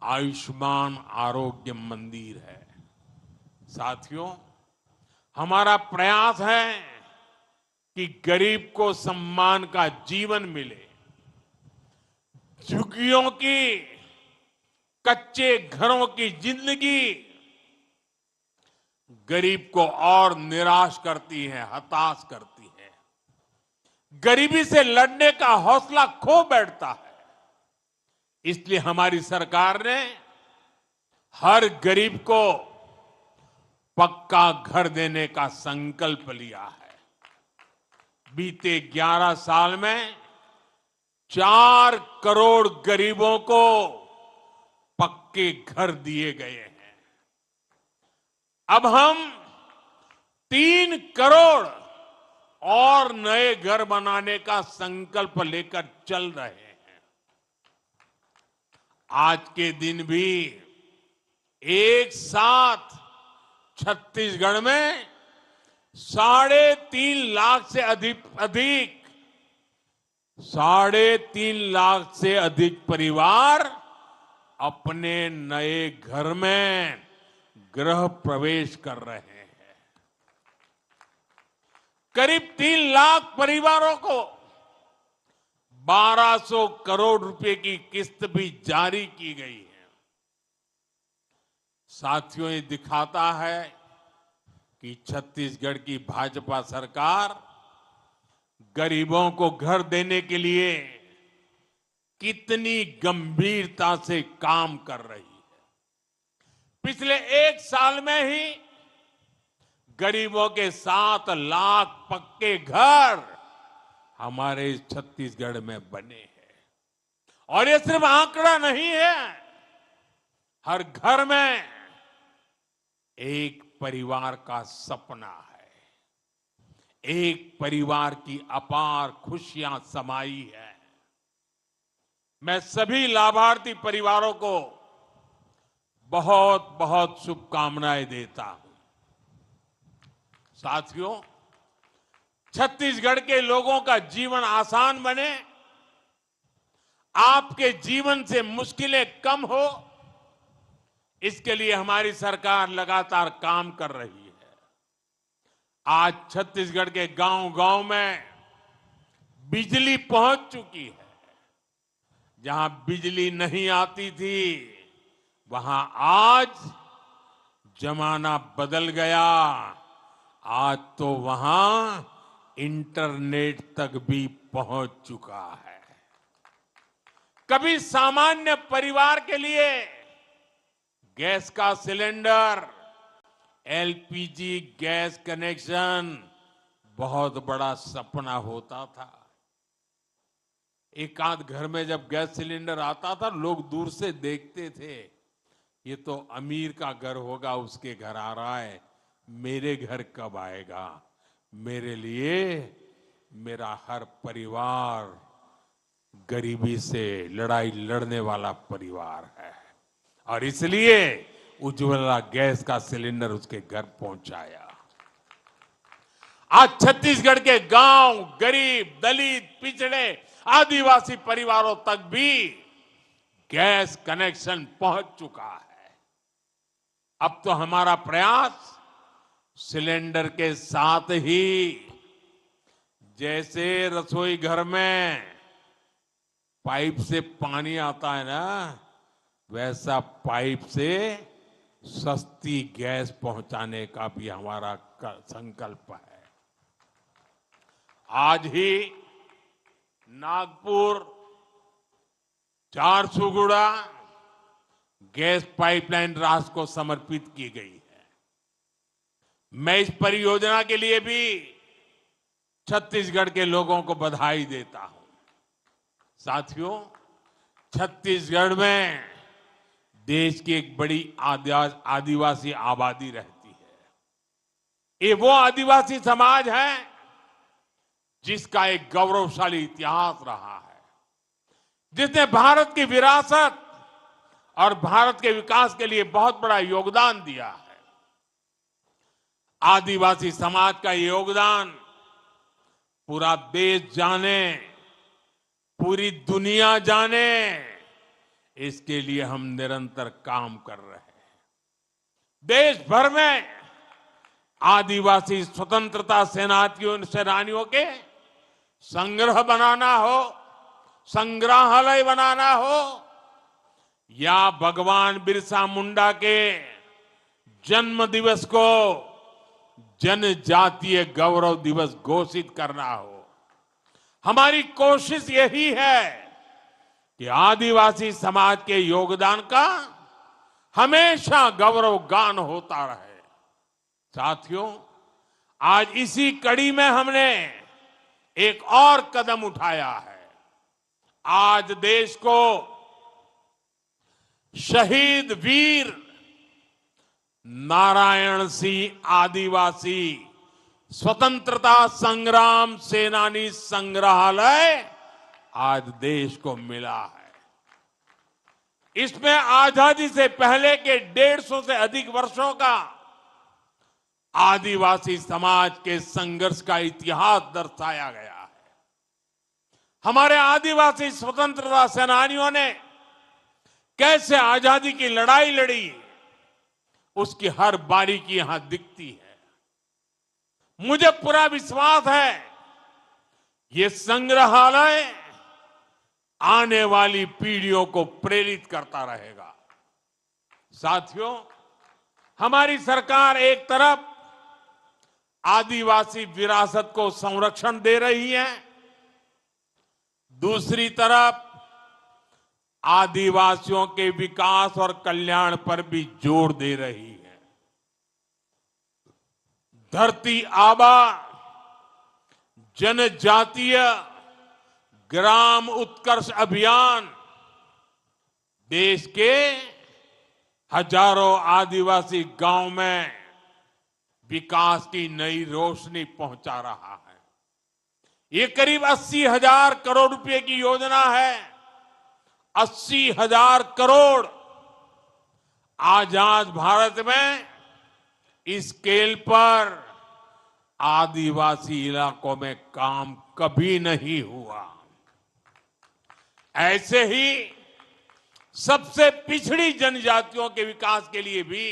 आयुष्मान आरोग्य मंदिर है। साथियों, हमारा प्रयास है कि गरीब को सम्मान का जीवन मिले, झुग्गियों की, कच्चे घरों की जिंदगी गरीब को और निराश करती है, हताश करती है। गरीबी से लड़ने का हौसला खो बैठता है। इसलिए हमारी सरकार ने हर गरीब को पक्का घर देने का संकल्प लिया है। बीते 11 साल में 4 करोड़ गरीबों को पक्के घर दिए गए हैं। अब हम 3 करोड़ और नए घर बनाने का संकल्प लेकर चल रहे हैं। आज के दिन भी एक साथ छत्तीसगढ़ में 3.5 लाख से अधिक 3.5 लाख से अधिक परिवार अपने नए घर में गृह प्रवेश कर रहे हैं। करीब 3 लाख परिवारों को 1200 करोड़ रुपए की किस्त भी जारी की गई है। साथियों, ये दिखाता है कि छत्तीसगढ़ की भाजपा सरकार गरीबों को घर देने के लिए कितनी गंभीरता से काम कर रही है। पिछले 1 साल में ही गरीबों के 7 लाख पक्के घर हमारे छत्तीसगढ़ में बने हैं। और ये सिर्फ आंकड़ा नहीं है, हर घर में एक परिवार का सपना है, एक परिवार की अपार खुशियां समाई है। मैं सभी लाभार्थी परिवारों को बहुत बहुत शुभकामनाएं देता हूं। साथियों, छत्तीसगढ़ के लोगों का जीवन आसान बने, आपके जीवन से मुश्किलें कम हो, इसके लिए हमारी सरकार लगातार काम कर रही है। आज छत्तीसगढ़ के गांव-गांव में बिजली पहुंच चुकी है। जहां बिजली नहीं आती थी, वहां आज जमाना बदल गया। आज तो वहां इंटरनेट तक भी पहुंच चुका है। कभी सामान्य परिवार के लिए गैस का सिलेंडर, एलपीजी गैस कनेक्शन बहुत बड़ा सपना होता था। एक आध घर में जब गैस सिलेंडर आता था, लोग दूर से देखते थे, ये तो अमीर का घर होगा, उसके घर आ रहा है, मेरे घर कब आएगा। मेरे लिए मेरा हर परिवार गरीबी से लड़ाई लड़ने वाला परिवार है, और इसलिए उज्ज्वला गैस का सिलेंडर उसके घर पहुंचाया। आज छत्तीसगढ़ के गांव, गरीब, दलित, पिछड़े, आदिवासी परिवारों तक भी गैस कनेक्शन पहुंच चुका है। अब तो हमारा प्रयास सिलेंडर के साथ ही, जैसे रसोई घर में पाइप से पानी आता है ना, वैसा पाइप से सस्ती गैस पहुंचाने का भी हमारा संकल्प है। आज ही नागपुर झारसुगुड़ा गैस पाइपलाइन राष्ट्र को समर्पित की गई है। मैं इस परियोजना के लिए भी छत्तीसगढ़ के लोगों को बधाई देता हूं। साथियों, छत्तीसगढ़ में देश की एक बड़ी आदिवासी आबादी रहती है। ये वो आदिवासी समाज है जिसका एक गौरवशाली इतिहास रहा है, जिसने भारत की विरासत और भारत के विकास के लिए बहुत बड़ा योगदान दिया है। आदिवासी समाज का योगदान पूरा देश जाने, पूरी दुनिया जाने, इसके लिए हम निरंतर काम कर रहे हैं। देश भर में आदिवासी स्वतंत्रता सेनानियों के संग्रह बनाना हो, संग्रहालय बनाना हो, या भगवान बिरसा मुंडा के जन्म दिवस को जनजातीय गौरव दिवस घोषित करना हो, हमारी कोशिश यही है कि आदिवासी समाज के योगदान का हमेशा गौरवगान होता रहे। साथियों, आज इसी कड़ी में हमने एक और कदम उठाया है। आज देश को शहीद वीर नारायण सिंह आदिवासी स्वतंत्रता संग्राम सेनानी संग्रहालय आज देश को मिला है। इसमें आजादी से पहले के 150 से अधिक वर्षों का आदिवासी समाज के संघर्ष का इतिहास दर्शाया गया है। हमारे आदिवासी स्वतंत्रता सेनानियों ने कैसे आजादी की लड़ाई लड़ी, उसकी हर बारीकी यहां दिखती है। मुझे पूरा विश्वास है ये संग्रहालय आने वाली पीढ़ियों को प्रेरित करता रहेगा। साथियों, हमारी सरकार एक तरफ आदिवासी विरासत को संरक्षण दे रही है, दूसरी तरफ आदिवासियों के विकास और कल्याण पर भी जोर दे रही है। धरती आबा जनजातीय ग्राम उत्कर्ष अभियान देश के हजारों आदिवासी गांव में विकास की नई रोशनी पहुंचा रहा है। ये करीब 80,000 करोड़ रुपए की योजना है। 80,000 करोड़ आजाद भारत में इस स्केल पर आदिवासी इलाकों में काम कभी नहीं हुआ। ऐसे ही सबसे पिछड़ी जनजातियों के विकास के लिए भी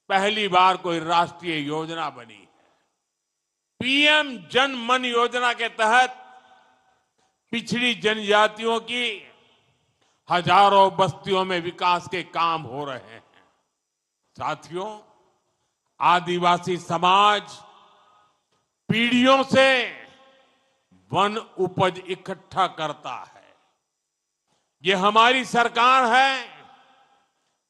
पहली बार कोई राष्ट्रीय योजना बनी है। पीएम जन मन योजना के तहत पिछड़ी जनजातियों की हजारों बस्तियों में विकास के काम हो रहे हैं। साथियों, आदिवासी समाज पीढ़ियों से वन उपज इकट्ठा करता है। ये हमारी सरकार है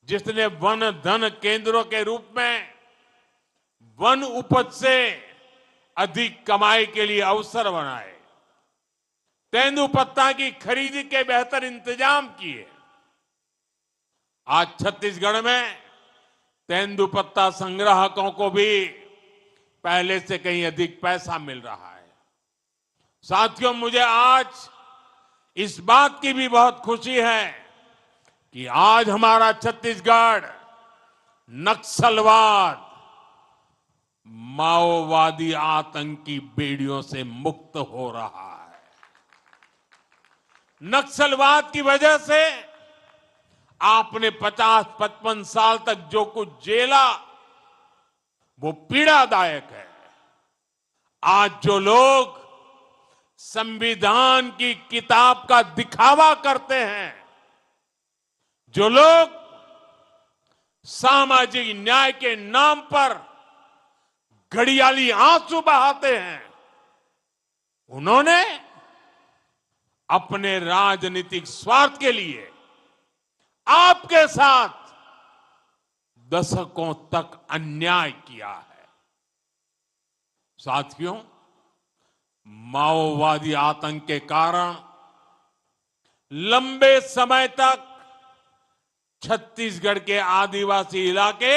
जिसने वन धन केंद्रों के रूप में वन उपज से अधिक कमाई के लिए अवसर बनाए, तेंदुपत्ता की खरीदी के बेहतर इंतजाम किए। आज छत्तीसगढ़ में तेंदुपत्ता संग्राहकों को भी पहले से कहीं अधिक पैसा मिल रहा है। साथियों, मुझे आज इस बात की भी बहुत खुशी है कि आज हमारा छत्तीसगढ़ नक्सलवाद, माओवादी आतंकी बेड़ियों से मुक्त हो रहा है। नक्सलवाद की वजह से आपने 50-55 साल तक जो कुछ झेला वो पीड़ादायक है। आज जो लोग संविधान की किताब का दिखावा करते हैं, जो लोग सामाजिक न्याय के नाम पर घड़ियाली आंसू बहाते हैं, उन्होंने अपने राजनीतिक स्वार्थ के लिए आपके साथ दशकों तक अन्याय किया है। साथियों, माओवादी आतंक के कारण लंबे समय तक छत्तीसगढ़ के आदिवासी इलाके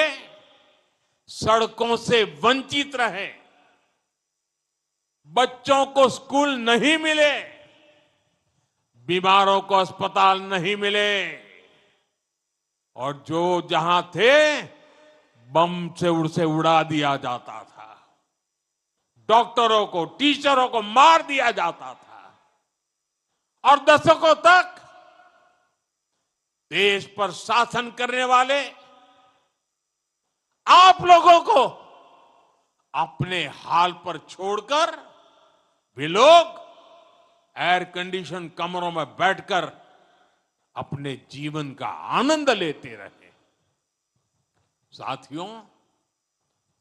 सड़कों से वंचित रहे, बच्चों को स्कूल नहीं मिले, बीमारों को अस्पताल नहीं मिले, और जो जहां थे बम से उड़ा दिया जाता था, डॉक्टरों को, टीचरों को मार दिया जाता था, और दशकों तक देश पर शासन करने वाले आप लोगों को अपने हाल पर छोड़कर वे लोग एयर कंडीशन कमरों में बैठकर अपने जीवन का आनंद लेते रहे। साथियों,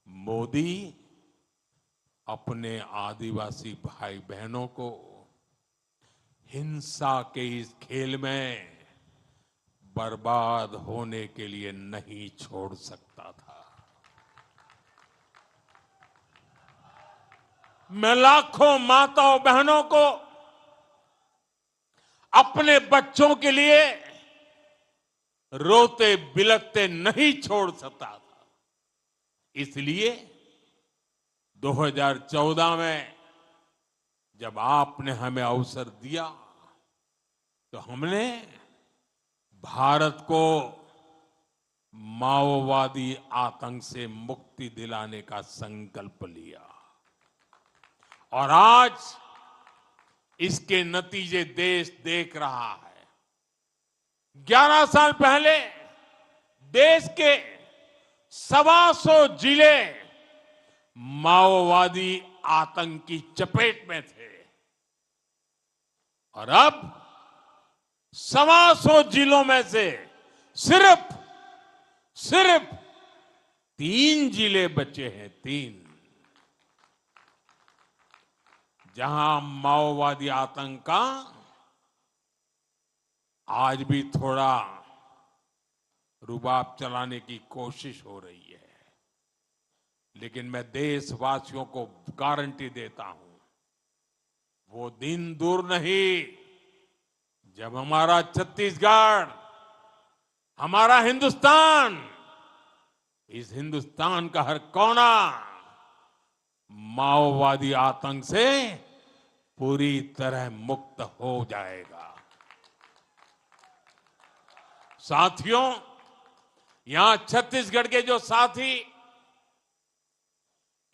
मोदी अपने आदिवासी भाई बहनों को हिंसा के इस खेल में बर्बाद होने के लिए नहीं छोड़ सकता था। मैं लाखों माताओं बहनों को अपने बच्चों के लिए रोते बिलखते नहीं छोड़ सकता था। इसलिए 2014 में जब आपने हमें अवसर दिया तो हमने भारत को माओवादी आतंक से मुक्ति दिलाने का संकल्प लिया, और आज इसके नतीजे देश देख रहा है। 11 साल पहले देश के 125 जिले माओवादी आतंक की चपेट में थे, और अब 125 जिलों में से सिर्फ 3 जिले बचे हैं, 3, जहां माओवादी आतंक का आज भी थोड़ा रुबाब चलाने की कोशिश हो रही है। लेकिन मैं देशवासियों को गारंटी देता हूं, वो दिन दूर नहीं जब हमारा छत्तीसगढ़, हमारा हिंदुस्तान, इस हिंदुस्तान का हर कोना माओवादी आतंक से पूरी तरह मुक्त हो जाएगा। साथियों, यहां छत्तीसगढ़ के जो साथी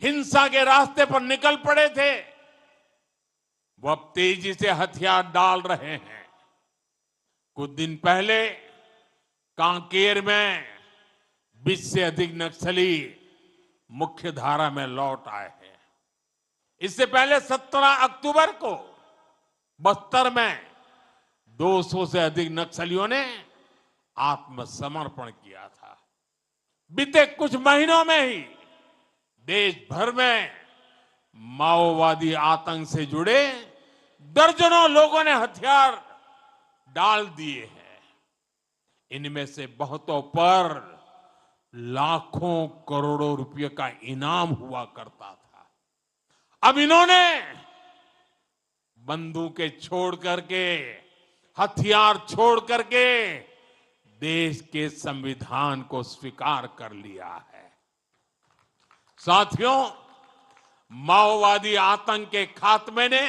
हिंसा के रास्ते पर निकल पड़े थे, वो अब तेजी से हथियार डाल रहे हैं। कुछ दिन पहले कांकेर में 20 से अधिक नक्सली मुख्य धारा में लौट आए हैं। इससे पहले 17 अक्टूबर को बस्तर में 200 से अधिक नक्सलियों ने आत्मसमर्पण किया था। बीते कुछ महीनों में ही देश भर में माओवादी आतंक से जुड़े दर्जनों लोगों ने हथियार डाल दिए हैं। इनमें से बहुतों पर लाखों करोड़ों रुपए का इनाम हुआ करता था। अब इन्होंने बंदूकें छोड़ करके, हथियार छोड़ करके देश के संविधान को स्वीकार कर लिया है। साथियों, माओवादी आतंक के खात्मे ने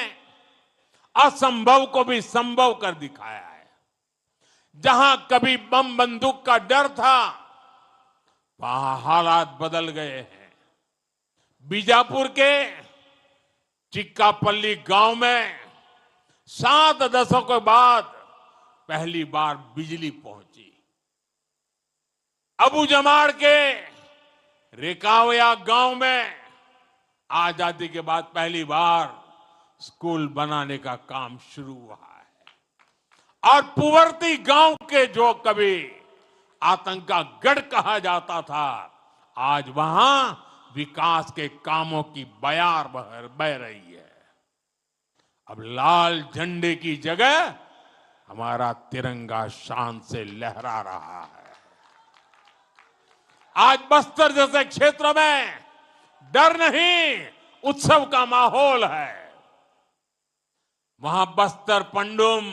असंभव को भी संभव कर दिखाया है। जहां कभी बम बंदूक का डर था, वहां हालात बदल गए हैं। बीजापुर के चिक्कापल्ली गांव में 7 दशकों बाद पहली बार बिजली पहुंची। अबूजमाड़ के रेकावया गांव में आजादी के बाद पहली बार स्कूल बनाने का काम शुरू हुआ है और पुवरती गांव के जो कभी आतंक का गढ़ कहा जाता था, आज वहां विकास के कामों की बयार बह रही है। अब लाल झंडे की जगह हमारा तिरंगा शान से लहरा रहा है। आज बस्तर जैसे क्षेत्र में डर नहीं, उत्सव का माहौल है। वहां बस्तर पंडुम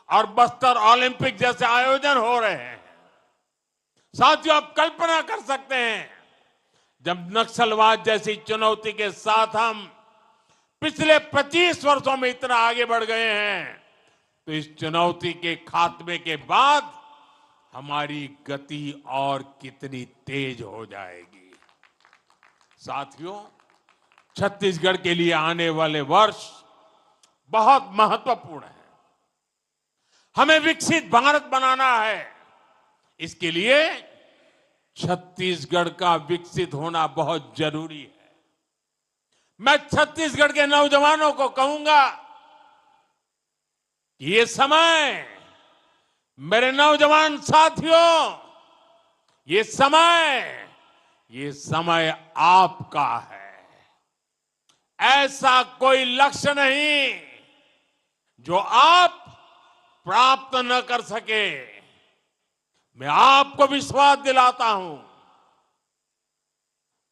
और बस्तर ओलंपिक जैसे आयोजन हो रहे हैं। साथियों, आप कल्पना कर सकते हैं, जब नक्सलवाद जैसी चुनौती के साथ हम पिछले 25 वर्षों में इतना आगे बढ़ गए हैं, तो इस चुनौती के खात्मे के बाद हमारी गति और कितनी तेज हो जाएगी। साथियों, छत्तीसगढ़ के लिए आने वाले वर्ष बहुत महत्वपूर्ण है। हमें विकसित भारत बनाना है। इसके लिए छत्तीसगढ़ का विकसित होना बहुत जरूरी है। मैं छत्तीसगढ़ के नौजवानों को कहूंगा कि ये समय, मेरे नौजवान साथियों, ये समय आपका है। ऐसा कोई लक्ष्य नहीं जो आप प्राप्त न कर सके। मैं आपको विश्वास दिलाता हूं,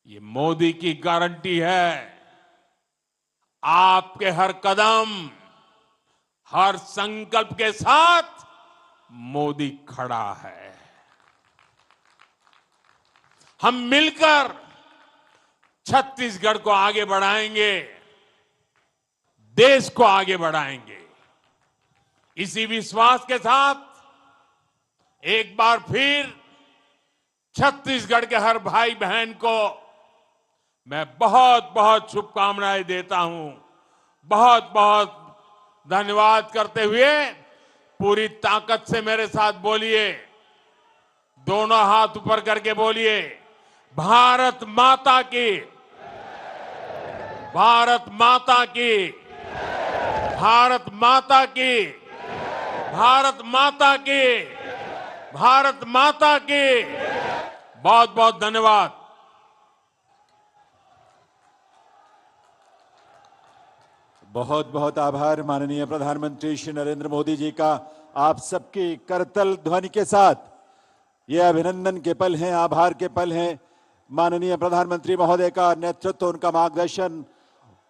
ये मोदी की गारंटी है। आपके हर कदम, हर संकल्प के साथ मोदी खड़ा है। हम मिलकर छत्तीसगढ़ को आगे बढ़ाएंगे, देश को आगे बढ़ाएंगे। इसी विश्वास के साथ एक बार फिर छत्तीसगढ़ के हर भाई बहन को मैं बहुत बहुत शुभकामनाएं देता हूं। बहुत बहुत धन्यवाद करते हुए पूरी ताकत से मेरे साथ बोलिए, दोनों हाथ ऊपर करके बोलिए, भारत माता की, भारत माता की, भारत माता की, भारत माता की, भारत माता की। बहुत बहुत धन्यवाद।
बहुत बहुत आभार माननीय प्रधानमंत्री श्री नरेंद्र मोदी जी का। आप सबकी करतल ध्वनि के साथ ये अभिनंदन के पल हैं, आभार के पल हैं। माननीय प्रधानमंत्री महोदय का नेतृत्व, उनका मार्गदर्शन,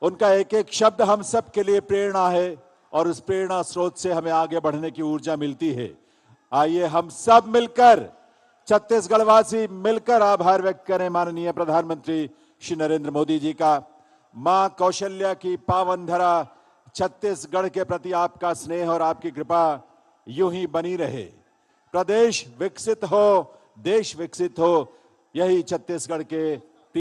उनका एक एक शब्द हम सब के लिए प्रेरणा है और उस प्रेरणा स्रोत से हमें आगे बढ़ने की ऊर्जा मिलती है। आइए हम सब मिलकर, छत्तीसगढ़ वासी मिलकर आभार व्यक्त करें माननीय प्रधानमंत्री श्री नरेंद्र मोदी जी का। मां कौशल्या की पावन धरा छत्तीसगढ़ के प्रति आपका स्नेह और आपकी कृपा यूं ही बनी रहे। प्रदेश विकसित हो, देश विकसित हो, यही छत्तीसगढ़ के